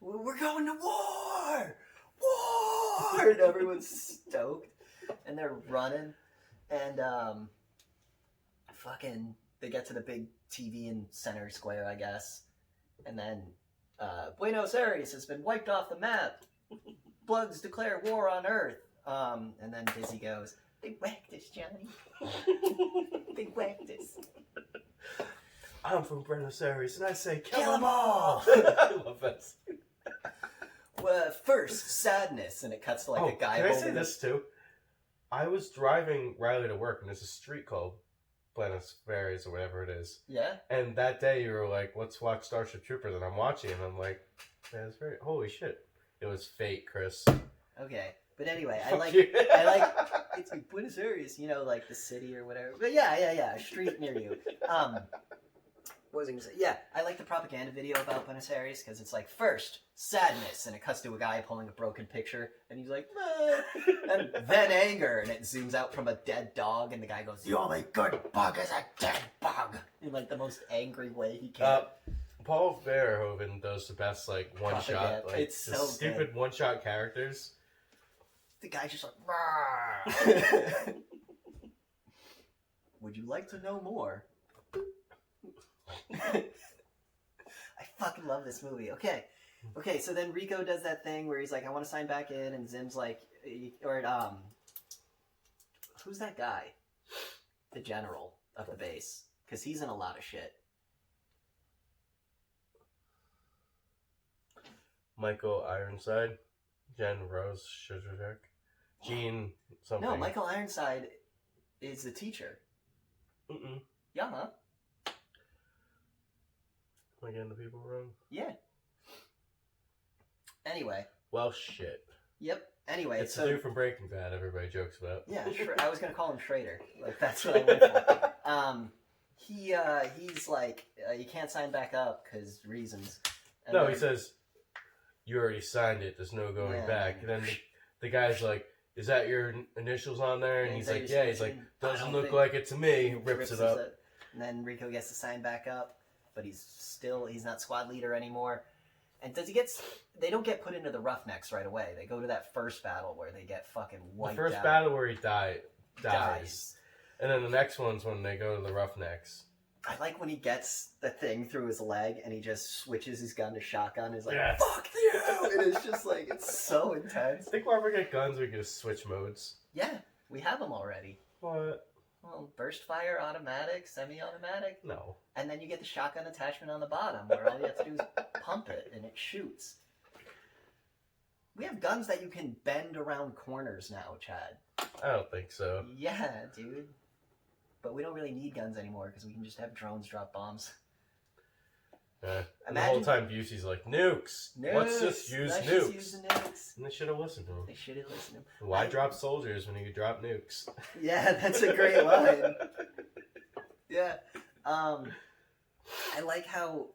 we're going to war, war, and everyone's stoked, and they're running, and fucking they get to the big TV in Center Square, I guess, and then Buenos Aires has been wiped off the map. Bugs declare war on Earth. And then Dizzy goes, they whacked us, Johnny. They whacked us. I'm from Buenos Aires, and I say, kill them all! I love that. Well, first, sadness, and it cuts to like a guy. Can I say this too? I was driving Riley to work, and there's a street called Buenos Aires or whatever it is. Yeah. And that day you were like, let's watch Starship Troopers, and I'm watching, and I'm like, man, it's very holy shit. It was fate, Chris. Okay, but anyway, I like it's like Buenos Aires, you know, like the city or whatever. But yeah, a street near you. What was I gonna say? Yeah, I like the propaganda video about Buenos Aires because it's like first sadness, and it cuts to a guy pulling a broken picture, and he's like, and then anger, and it zooms out from a dead dog, and the guy goes, "The only good bug is a dead bug," in like the most angry way he can. Paul Verhoeven does the best like one shot, like it's so stupid one shot characters. The guy's just like, would you like to know more? I fucking love this movie. Okay, so then Rico does that thing where he's like, I want to sign back in, and Zim's like, who's that guy? The general of the base, because he's in a lot of shit. Michael Ironside, Jen Rose Shizerek, Gene something. No, Michael Ironside is the teacher. Mm-mm. Yeah, huh? Am I getting the people wrong? Yeah. Anyway. Well, shit. Yep. Anyway, it's the dude from Breaking Bad everybody jokes about. Yeah, sure. I was gonna call him Schrader. Like that's what I went for. He's like, you can't sign back up because reasons. And no, he says, you already signed it. There's no going back. And then the guy's like, is that your initials on there? And he's like, yeah. He's like, doesn't look like it to me. He rips it up. And then Rico gets to sign back up, but he's not squad leader anymore. And they don't get put into the Roughnecks right away. They go to that first battle where they get fucking wiped out. The first battle where he dies. And then the next one's when they go to the Roughnecks. I like when he gets the thing through his leg and he just switches his gun to shotgun. He's like, yes. Fuck you! And it's just like, it's so intense. I think we'll ever get guns, we can just switch modes. Yeah, we have them already. What? Well, burst fire, automatic, semi-automatic. No. And then you get the shotgun attachment on the bottom where all you have to do is pump it and it shoots. We have guns that you can bend around corners now, Chad. I don't think so. Yeah, dude. But we don't really need guns anymore because we can just have drones drop bombs. And the whole time Busey's like, nukes! Let's just use nukes! Use the nukes. And they should have listened to him. They should have listened to him. Why drop soldiers when you could drop nukes? Yeah, that's a great line. Yeah. I like how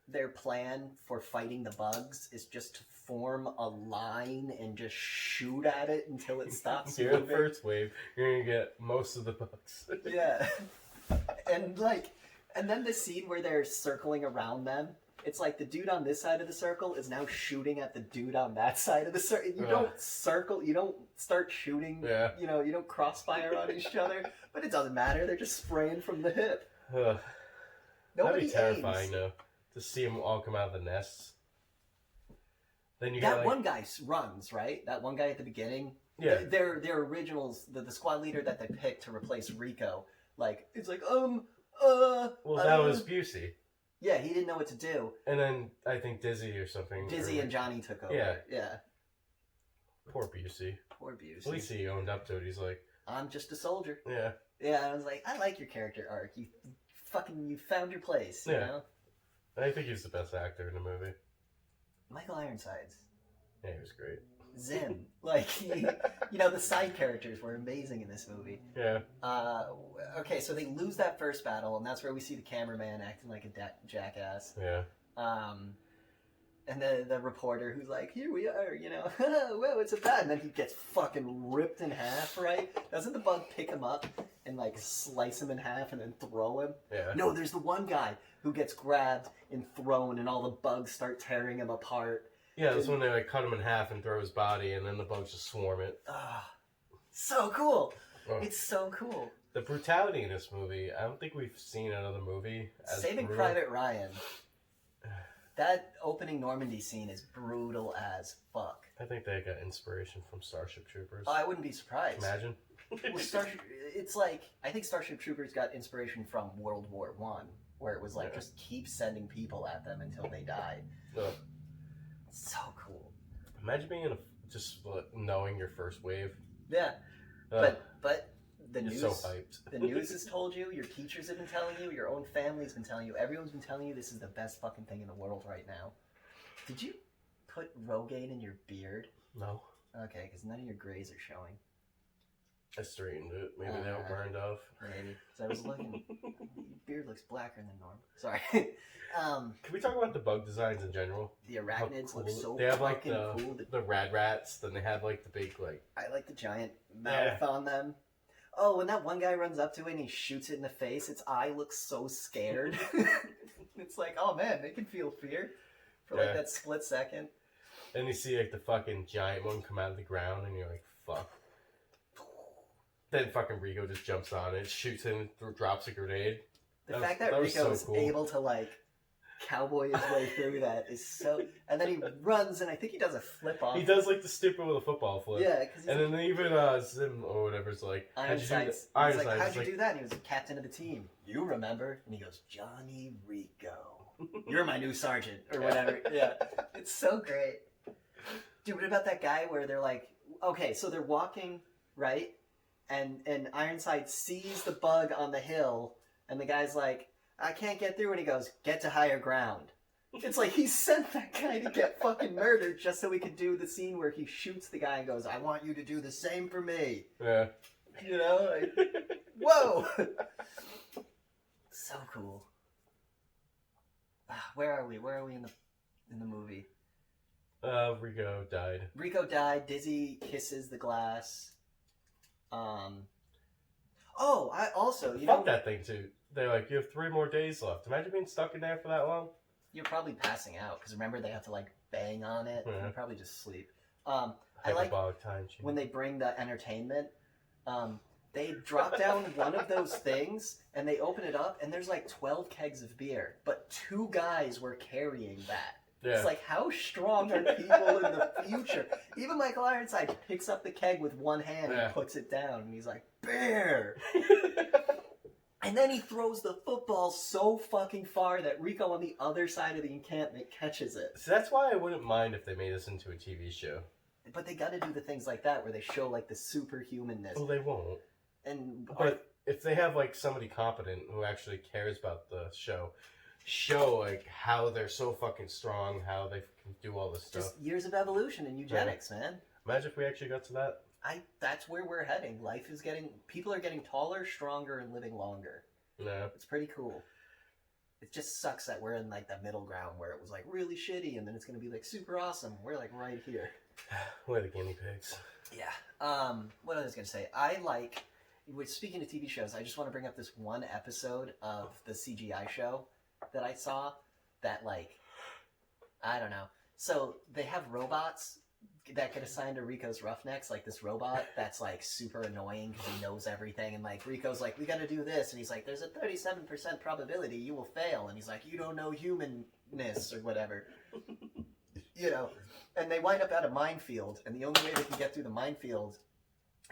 their plan for fighting the bugs is just to form a line and just shoot at it until it stops You're moving. the first wave. You're gonna get most of the bugs. Yeah. And then the scene where they're circling around them, it's like the dude on this side of the circle is now shooting at the dude on that side of the circle. You don't circle, you don't start shooting, you don't crossfire on each other, but it doesn't matter, they're just spraying from the hip. That'd be terrifying though, to see them all come out of the nests. Then you that one guy runs, right? That one guy at the beginning. Yeah. Their originals, the squad leader that they picked to replace Rico, like it's like Well, that was Busey. Yeah, he didn't know what to do. And then I think Dizzy or something. Dizzy and Johnny took over. Yeah. Poor Busey. Poor Busey. At least he owned up to it. He's like, I'm just a soldier. Yeah. Yeah, I was like, I like your character arc. You found your place. You know? I think he's the best actor in the movie. Michael Ironsides. Yeah, he was great. Zim. Like, the side characters were amazing in this movie. Yeah. Okay, so they lose that first battle, and that's where we see the cameraman acting like a jackass. Yeah. And the reporter who's like, here we are, whoa, it's a bad. And then he gets fucking ripped in half, right? Doesn't the bug pick him up and, like, slice him in half and then throw him? Yeah. No, there's the one guy who gets grabbed and thrown, and all the bugs start tearing him apart. Yeah, that's when they, like, cut him in half and throw his body, and then the bugs just swarm it. So cool. Oh. It's so cool. The brutality in this movie, I don't think we've seen another movie as Saving brutal. Private Ryan. That opening Normandy scene is brutal as fuck. I think they got inspiration from Starship Troopers. I wouldn't be surprised. Imagine. Well, it's like, I think Starship Troopers got inspiration from World War One, where it was like, just keep sending people at them until they die. So cool. Imagine being just knowing your first wave. Yeah, but the You're news. so hyped. The news has told you. Your teachers have been telling you. Your own family's been telling you. Everyone's been telling you this is the best fucking thing in the world right now. Did you put Rogaine in your beard? No. Okay, because none of your grays are showing. I straightened it. Maybe they all burned off. Maybe. Because I was looking. Your beard looks blacker than normal. Sorry. Can we talk about the bug designs in general? The arachnids look so they have fucking like cool. the rad rats, then they have like the big like. I like the giant mouth on them. Oh, when that one guy runs up to it and he shoots it in the face, its eye looks so scared. It's like, oh man, they can feel fear for like that split second. Then you see like the fucking giant one come out of the ground, and you're like, fuck. Then fucking Rico just jumps on it, shoots him, drops a grenade. The fact that Rico is able to like cowboy his way through that is so. And then he runs, and I think he does a flip off. He does like the stupid with a football flip. Yeah, and then even Zim or whatever's like, Ironsides. How'd you do that? And he was captain of the team. You remember? And he goes, Johnny Rico. You're my new sergeant, or whatever. Yeah, it's so great. Dude, what about that guy where they're like, okay, so they're walking, right? And Ironside sees the bug on the hill, and the guy's like, I can't get through, and he goes, get to higher ground. It's like he sent that guy to get fucking murdered just so we could do the scene where he shoots the guy and goes, I want you to do the same for me. Yeah. Like, whoa! So cool. Where are we? Where are we in the movie? Rico died. Rico died. Dizzy kisses the glass. I also, Fuck that thing too. They're like, you have 3 more days left. Imagine being stuck in there for that long. You're probably passing out because remember they have to like bang on it. Yeah. You probably just sleep. I like time when they bring the entertainment. They drop down one of those things and they open it up and there's like 12 kegs of beer, but 2 guys were carrying that. Yeah. It's like, how strong are people in the future? Even Michael Ironside picks up the keg with one hand and puts it down, and he's like, beer! And then he throws the football so fucking far that Rico on the other side of the encampment catches it. So that's why I wouldn't mind if they made this into a TV show. But they gotta do the things like that where they show, like, the superhumanness. Well, they won't. But if they have, like, somebody competent who actually cares about the show like how they're so fucking strong, how they can do all this stuff. Just years of evolution and eugenics, man. Imagine if we actually got to that. That's where we're heading. People are getting taller, stronger, and living longer. Yeah. It's pretty cool. It just sucks that we're in like the middle ground where it was like really shitty and then it's gonna be like super awesome. We're like right here. We're the guinea pigs. Yeah. What I was gonna say, speaking of TV shows, I just want to bring up this one episode of the CGI show that I saw that, like, I don't know. So they have robots that get assigned to Rico's Roughnecks, like this robot that's, like, super annoying because he knows everything. And, like, Rico's like, we got to do this. And he's like, there's a 37% probability you will fail. And he's like, you don't know humanness or whatever. And they wind up at a minefield. And the only way they can get through the minefield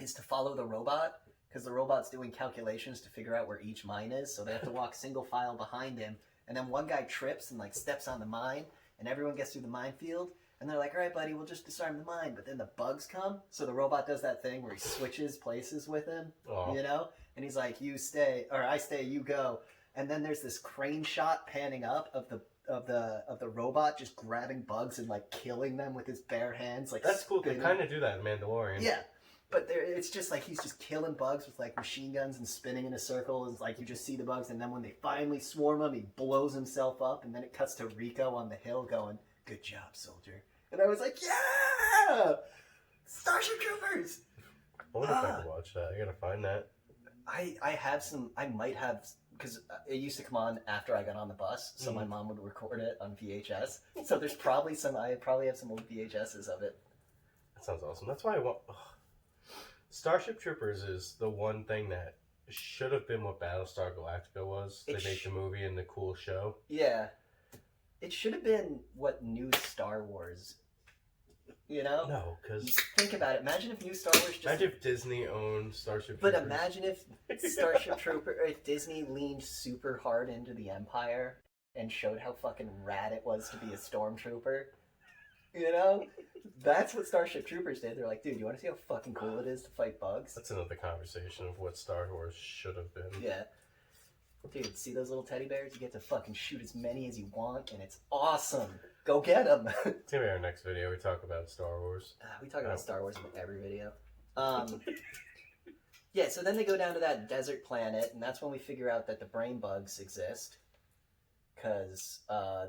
is to follow the robot because the robot's doing calculations to figure out where each mine is. So they have to walk single file behind him. And then one guy trips and, like, steps on the mine, and everyone gets through the minefield, and they're like, all right, buddy, we'll just disarm the mine. But then the bugs come, so the robot does that thing where he switches places with him, And he's like, you stay, or I stay, you go. And then there's this crane shot panning up of the the robot just grabbing bugs and like killing them with his bare hands. Like That's cool. They spinning. kind of do that in Mandalorian. Yeah. But it's just like he's just killing bugs with like machine guns and spinning in a circle. It's like you just see the bugs, and then when they finally swarm him, he blows himself up, and then it cuts to Rico on the hill going, "Good job, soldier." And I was like, "Yeah, Starship Troopers." I wonder if I can watch that. I gotta find that. I have some. I might have, because it used to come on after I got on the bus, so my mom would record it on VHS. So there's probably some. I probably have some old VHSs of it. That sounds awesome. That's why I want. Ugh. Starship Troopers is the one thing that should have been what Battlestar Galactica was. They made the movie and the cool show. Yeah. It should have been what new Star Wars, you know? No, because... Think about it. Imagine if new Star Wars just... Imagine if Disney owned Starship But Troopers. imagine if Starship Trooper, if Disney leaned super hard into the Empire and showed how fucking rad it was to be a stormtrooper. You know? That's what Starship Troopers did. They're like, dude, you want to see how fucking cool it is to fight bugs? That's another conversation of what Star Wars should have been. Yeah. Dude, see those little teddy bears? You get to fucking shoot as many as you want, and it's awesome. Go get them. It's gonna be our next video. We talk about Star Wars. We talk about Star Wars in every video. Yeah, so then they go down to that desert planet, and that's when we figure out that the brain bugs exist. Because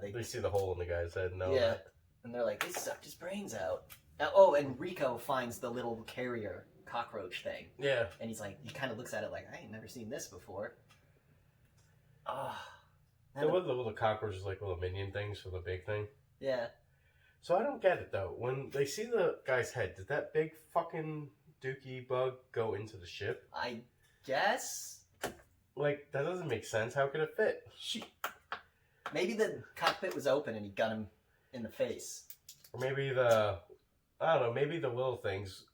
They see the hole in the guy's head. No. Yeah. And they're like, they sucked his brains out. Oh, and Rico finds the little carrier cockroach thing. Yeah. And he's like, he kind of looks at it like, I ain't never seen this before. There were the little cockroaches, like little minion things for the big thing. Yeah. So I don't get it, though. When they see the guy's head, did that big fucking dookie bug go into the ship? I guess. Like, that doesn't make sense. How could it fit? Maybe the cockpit was open and he got him in the face. Or maybe I don't know, maybe the little things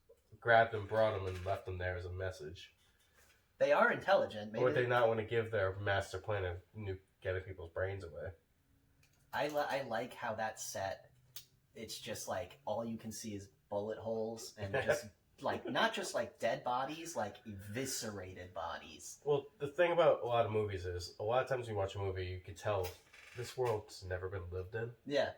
grabbed him, brought him, and left him there as a message. They are intelligent. Maybe Or would they not want to give their master plan of getting people's brains away? I like how that's set. It's just like all you can see is bullet holes and just like not just like dead bodies, like eviscerated bodies. Well, the thing about a lot of movies is a lot of times when you watch a movie, you can tell this world's never been lived in. Yeah.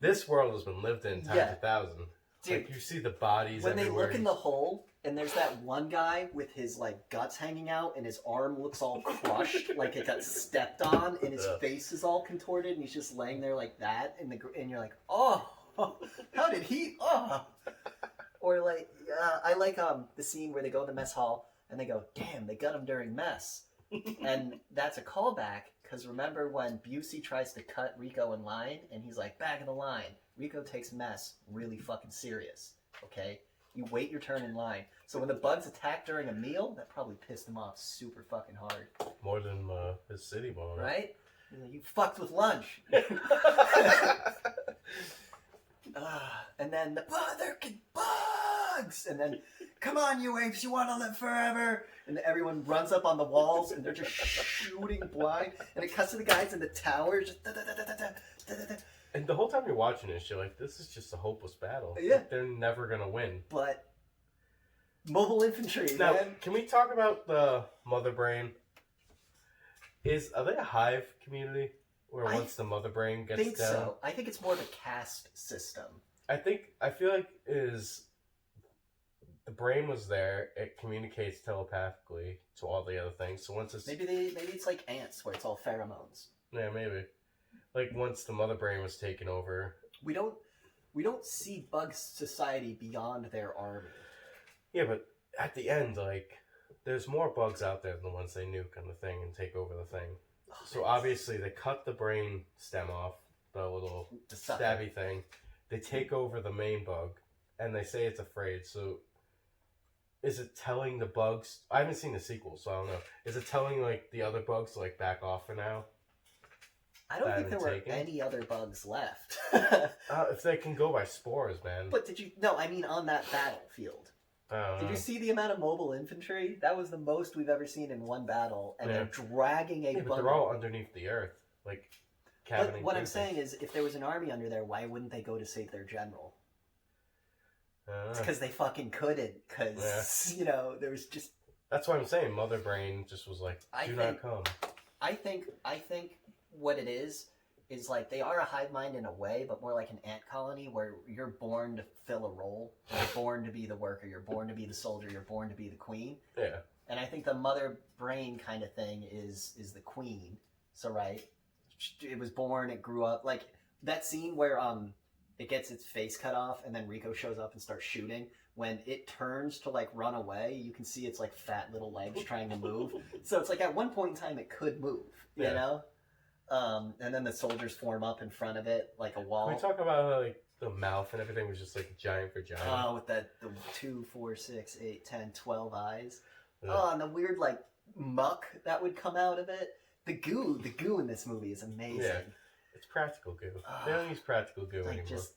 This world has been lived in times 1,000. Dude, like you see the bodies when everywhere. they look in the hole and there's that one guy with his like guts hanging out and his arm looks all crushed like it got stepped on and his face is all contorted and he's just laying there like that and you're like, oh, how did he or like I like the scene where they go in the mess hall and they go, damn, they got him during mess. And that's a callback because remember when Busey tries to cut Rico in line and he's like, back in the line. Rico takes mess really fucking serious, okay? You wait your turn in line. So when the bugs attack during a meal, that probably pissed him off super fucking hard. More than his city boner. Right? You fucked with lunch. And then the fucking bugs! And then, come on, you apes, you want to live forever? And everyone runs up on the walls and they're just shooting blind. And it cuts to the guys in the tower, just And the whole time you're watching this, you're like, this is just a hopeless battle. Yeah. Like, they're never going to win. But mobile infantry, now, man. can we talk about the mother brain? Are they a hive community? Where once the mother brain gets I think down? so. I think it's more of a caste system. I feel like the brain was there. It communicates telepathically to all the other things. So once it's maybe it's like ants where it's all pheromones. Yeah, maybe. Like once the mother brain was taken over. We don't see bug society beyond their army. Yeah, but at the end, like there's more bugs out there than the ones they nuke on the thing and take over the thing. So obviously they cut the brain stem off, the little stabby thing. They take over the main bug, and they say it's afraid. So is it telling the bugs? I haven't seen the sequel, so I don't know. Is it telling like the other bugs to like back off for now? I don't think there were any other bugs left. If they can go by spores, man. But no, I mean on that battlefield. Did you see the amount of mobile infantry? That was the most we've ever seen in one battle, and they're dragging a bug. But they're all underneath the earth, like But what I'm saying is, if there was an army under there, why wouldn't they go to save their general? It's because they fucking couldn't, because, there was just... That's what I'm saying, Mother Brain just was like, do not come. I think what it is is like they are a hive mind in a way, but more like an ant colony where you're born to fill a role. You're born to be the worker. You're born to be the soldier. You're born to be the queen. Yeah. And I think the mother brain kind of thing is the queen. So right, it was born. It grew up like that scene where it gets its face cut off and then Rico shows up and starts shooting. When it turns to like run away, you can see its like fat little legs trying to move. So it's like at one point in time it could move, you know? And then the soldiers form up in front of it like a wall. Can we talk about how, like the mouth and everything was just like giant for giant? Oh, with the 2, 4, 6, 8, 10, 12 eyes. Oh, and the weird like muck that would come out of it. The goo in this movie is amazing. Yeah, it's practical goo. They don't use practical goo like anymore. Just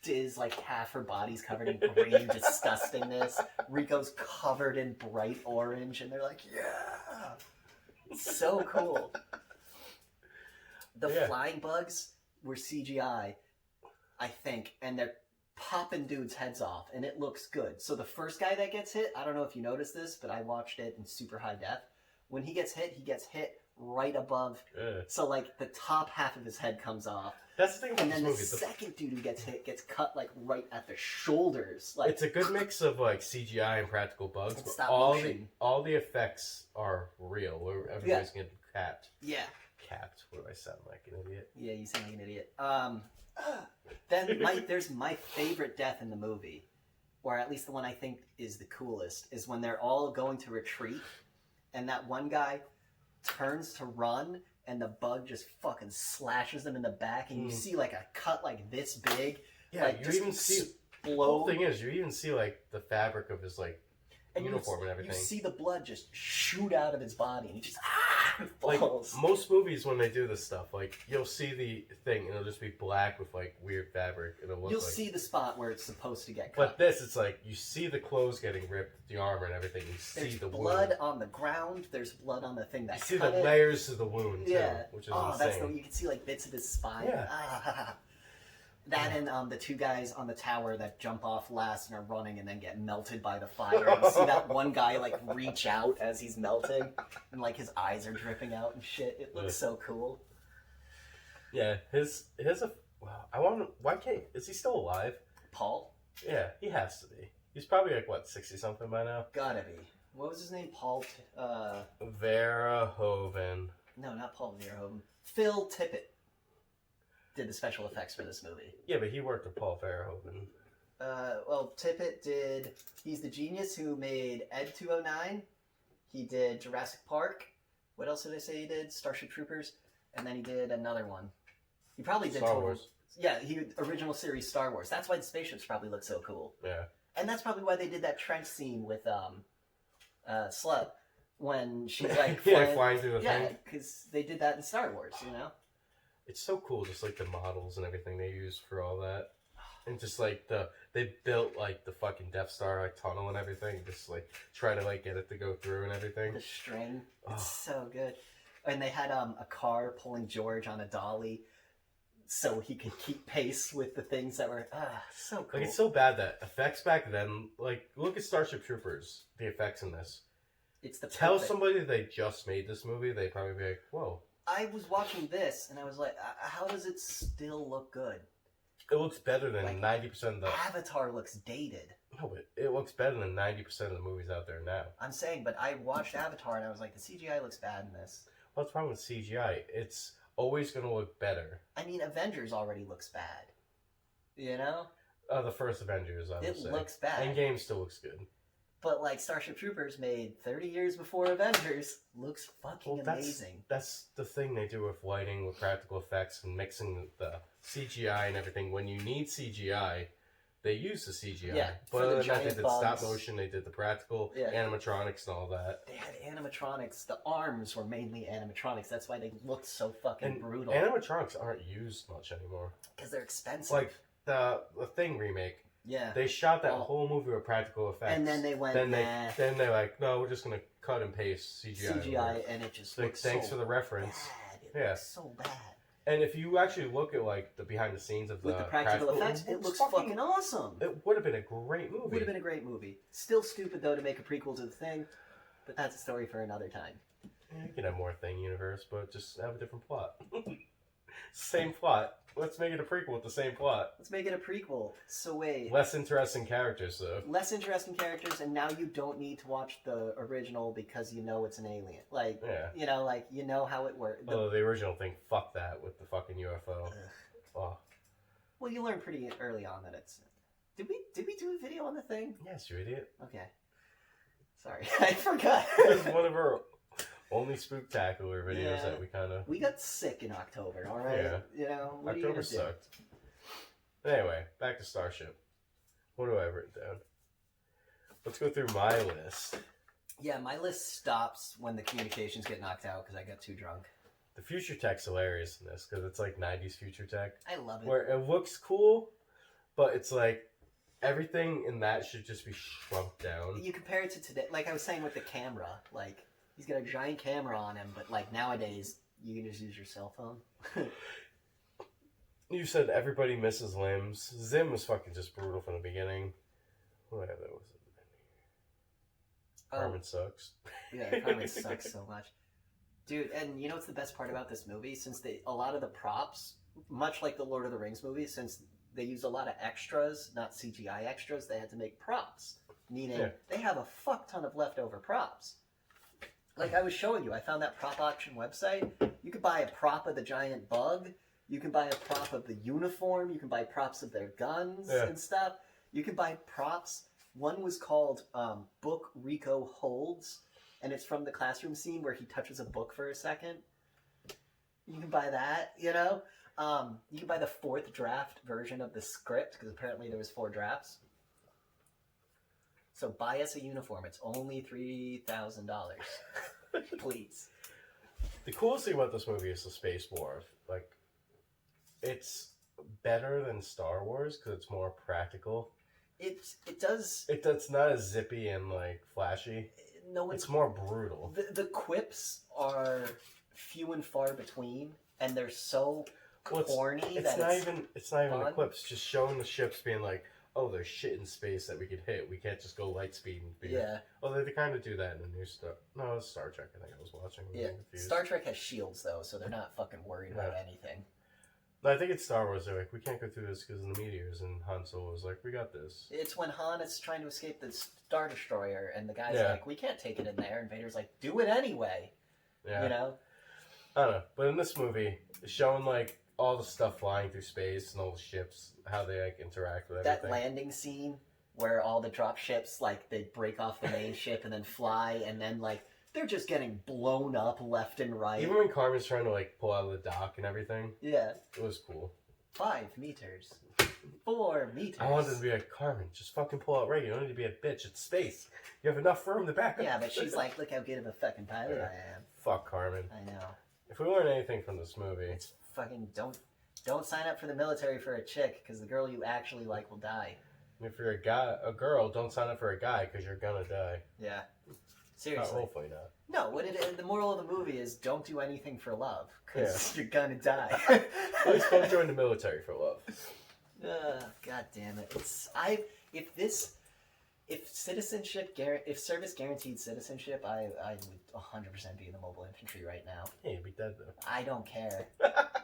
is like half her body's covered in green disgustingness. Rico's covered in bright orange, and they're like, yeah, it's so cool. The flying bugs were CGI, I think, and they're popping dudes' heads off, and it looks good. So the first guy that gets hit, I don't know if you noticed this, but I watched it in super high def. When he gets hit right above. So like the top half of his head comes off. That's the thing And with then this the movie. second dude who gets hit gets cut like right at the shoulders. Like It's a good mix of like CGI and practical bugs, And but stop all motion. the effects are real. Where everybody's getting capped. yeah. Capped. What do I sound like, an idiot? Yeah, you sound like an idiot. Then there's my favorite death in the movie, or at least the one I think is the coolest, is when they're all going to retreat, and that one guy turns to run, and the bug just fucking slashes him in the back, and you see like a cut like this big. Yeah, like, you just even see. The explode. whole thing is, you even see like the fabric of his like And uniform and everything. You see the blood just shoot out of his body, and he just Like falls. most movies, when they do this stuff, like you'll see the thing, and it'll just be black with like weird fabric, and it'll look You'll like. see the spot where it's supposed to get cut. But this, it's like you see the clothes getting ripped, the armor and everything. You see There's the blood wound. on the ground. There's blood on the thing that You see cut the it. layers of the wound too, Yeah. which is That's insane. you can see like bits of his spine. Yeah. That and the two guys on the tower that jump off last and are running and then get melted by the fire. And you see that one guy like reach out as he's melting, and like his eyes are dripping out and shit. It looks so cool. Yeah, his a. Wow, I want to. Why can't? Is he still alive? Paul? Yeah, he has to be. He's probably like what, 60 something by now. Gotta be. What was his name? Paul? Verhoeven. No, not Paul Verhoeven. Phil Tippett did the special effects for this movie. Yeah, but he worked with Paul Verhoeven. Well, Tippett did. He's the genius who made Ed 209. He did Jurassic Park. What else did I say he did? Starship Troopers. And then he did another one. He probably did Star Wars. Yeah, original series Star Wars. That's why the spaceships probably look so cool. Yeah. And that's probably why they did that trench scene with Slut when she's like flying through the yeah, thing. because they did that in Star Wars, you know. It's so cool, just like the models and everything they use for all that, and just like they built like the fucking Death Star like tunnel and everything, just like try to like get it to go through and everything. The string, it's so good. And they had a car pulling George on a dolly, so he could keep pace with the things that were so cool. Like it's so bad that effects back then, like look at Starship Troopers, the effects in this. It's the Tell perfect- somebody they just made this movie, they'd probably be like, whoa. I was watching this and I was like, how does it still look good? It looks better than Like, 90% of the. Avatar looks dated. No, but it looks better than 90% of the movies out there now. I'm saying, but I watched Avatar and I was like, the CGI looks bad in this. What's wrong with CGI? It's always going to look better. I mean, Avengers already looks bad. You know? The first Avengers, I would It say. looks bad. Endgame still looks good. But like Starship Troopers made 30 years before Avengers looks fucking amazing. That's the thing they do with lighting, with practical effects, and mixing the CGI and everything. When you need CGI, they use the CGI. Yeah, but for the other than that, giant they did bugs. stop motion, they did the practical animatronics and all that. They had animatronics. The arms were mainly animatronics. That's why they looked so fucking And brutal. animatronics aren't used much anymore. Because they're expensive. Like the Thing remake. yeah. They shot that whole movie with practical effects. And then they went, Then nah. they're like, no, we're just gonna cut and paste CGI. CGI, and it just Like, looks thanks so for the reference. bad. It Yeah. looks so bad. And if you actually look at like the behind the scenes of With the practical effects, it looks fucking awesome. It would have been a great movie. Would have been a great movie. Still stupid though to make a prequel to the Thing, but that's a story for another time. Yeah, you can have more Thing universe, but just have a different plot. Same plot. Let's make it a prequel with the same plot. Let's make it a prequel. So wait. Less interesting characters, though. Less interesting characters, and now you don't need to watch the original because you know it's an alien. Like, Yeah. you know, like, you know how it works. Although the original thing, fuck that with the fucking UFO. Oh. Well, you learn pretty early on that it's... Did we do a video on the thing? Yes, you idiot. Okay. Sorry, I forgot. It was one of our only spooktacular videos that we kind of... We got sick in October, alright? Yeah. You know, what October are you sucked. Anyway, back to Starship. What do I have written down? Let's go through my list. Yeah, my list stops when the communications get knocked out because I got too drunk. The future tech's hilarious in this because it's like 90s future tech. I love it. Where it looks cool, but it's like everything in that should just be shrunk down. You compare it to today, like I was saying with the camera, like he's got a giant camera on him, but like nowadays you can just use your cell phone. You said everybody misses limbs. Zim was fucking just brutal from the beginning. What that was? Carmen sucks. Yeah, Carmen sucks so much. Dude, and you know what's the best part about this movie? Since a lot of the props, much like the Lord of the Rings movies, since they use a lot of extras, not CGI extras, they had to make props. Meaning, they have a fuck ton of leftover props. Like I was showing you, I found that prop auction website. You could buy a prop of the giant bug. You can buy a prop of the uniform. You can buy props of their guns and stuff. You can buy props. One was called Book Rico Holds, and it's from the classroom scene where he touches a book for a second. You can buy that, you know? You can buy the 4th draft version of the script, because apparently there was 4 drafts. So buy us a uniform. It's only $3,000. Please. The coolest thing about this movie is the space war. Like, it's better than Star Wars because it's more practical. It's not as zippy and like flashy. It's more brutal. The quips are few and far between, and they're so corny it's not even the quips. Just showing the ships being like, oh, there's shit in space that we could hit. We can't just go light speed and be Although they kind of do that in the new stuff. No, it's Star Trek. I think I was watching. Star Trek has shields though, so they're not fucking worried about anything. I think it's Star Wars. They're like, we can't go through this because of the meteors, and Han Solo was like, we got this. It's when Han is trying to escape the Star Destroyer, and the guy's like, we can't take it in there, and Vader's like, do it anyway. Yeah. You know? I don't know. But in this movie, it's showing like all the stuff flying through space and all the ships, how they like interact with everything. That landing scene where all the drop ships, like, they break off the main ship and then fly, and then like they're just getting blown up left and right. Even when Carmen's trying to like pull out of the dock and everything. Yeah. It was cool. 5 meters. 4 meters. I wanted to be like, Carmen, just fucking pull out right. You don't need to be a bitch. It's space. You have enough room to back up. Yeah, but she's like, look how good of a fucking pilot I am. Fuck Carmen. I know. If we learn anything from this movie, it's fucking don't sign up for the military for a chick, because the girl you actually like will die. If you're a girl, don't sign up for a guy because you're gonna die. Yeah. Seriously. Hopefully not. No, the moral of the movie is don't do anything for love, because you're gonna die. At least don't join the military for love. God damn it! If service guaranteed citizenship, I would 100% be in the mobile infantry right now. Yeah, you'd be dead though. I don't care.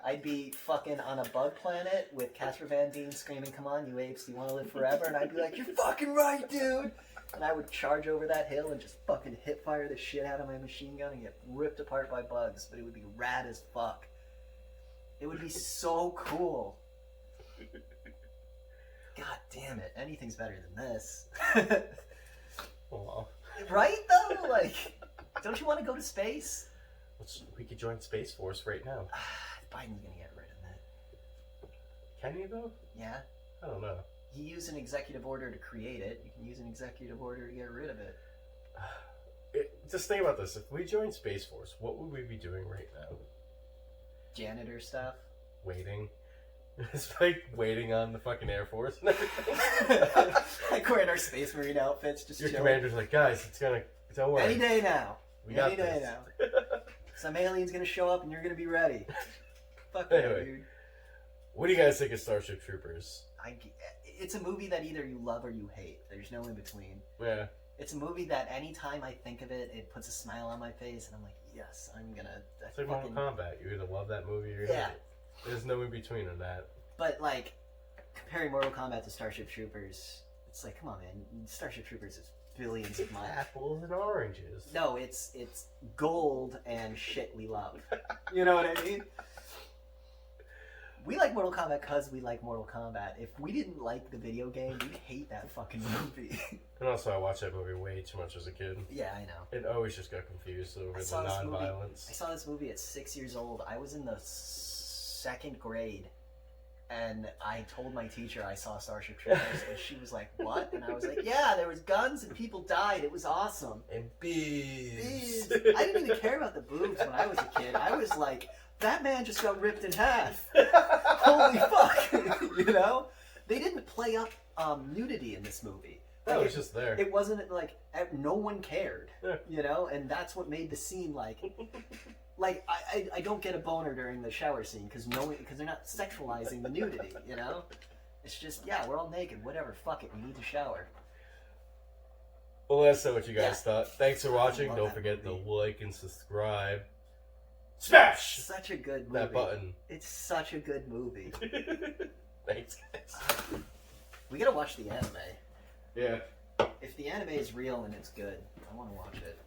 I'd be fucking on a bug planet with Casper Van Dien screaming, "Come on, you apes, do you want to live forever?" And I'd be like, "You're fucking right, dude!" And I would charge over that hill and just fucking hip fire the shit out of my machine gun and get ripped apart by bugs. But it would be rad as fuck. It would be so cool. God damn it. Anything's better than this. Aww. Right, though? Like, don't you want to go to space? We could join Space Force right now. Biden's going to get rid of that. Can you, though? Yeah. I don't know. He used an executive order to create it. You can use an executive order to get rid of it. Just think about this. If we joined Space Force, what would we be doing right now? Janitor stuff. Waiting. It's like waiting on the fucking Air Force and everything. Like we're in our Space Marine outfits, just your chilling. commander's like, guys, don't worry. Any day now. Any day now. Some alien's gonna show up and you're gonna be ready. Fuck anyway, yeah, dude. What do you guys think of Starship Troopers? It's a movie that either you love or you hate. There's no in between. Yeah. It's a movie that anytime I think of it, it puts a smile on my face, and I'm like, yes, I'm gonna. It's like Mortal Kombat. You either love that movie or you hate it. There's no in between of that. But like comparing Mortal Kombat to Starship Troopers, it's like, come on, man. Starship Troopers is billions of miles. Apples and oranges. No, it's gold and shit we love. You know what I mean? We like Mortal Kombat because we like Mortal Kombat. If we didn't like the video game, we'd hate that fucking movie. And also, I watched that movie way too much as a kid. Yeah, I know. It always just got confused over the non-violence. I saw this movie at 6 years old. I was in the second grade. And I told my teacher I saw Starship Troopers, and she was like, "What?" And I was like, "Yeah, there was guns and people died. It was awesome." And boobs. I didn't even care about the boobs when I was a kid. I was like, "That man just got ripped in half. Holy fuck!" You know? They didn't play up nudity in this movie. That was just there. It wasn't like no one cared. Yeah. You know, and that's what made the scene like. Like I don't get a boner during the shower scene because they're not sexualizing the nudity, you know. It's just we're all naked, whatever. Fuck it, we need to shower. Well, let us know what you guys thought. Thanks for watching. love Don't that forget movie. to like and subscribe. Smash Such a good movie. that button. It's such a good movie. Thanks, guys. We gotta watch the anime. Yeah. If the anime is real and it's good, I want to watch it.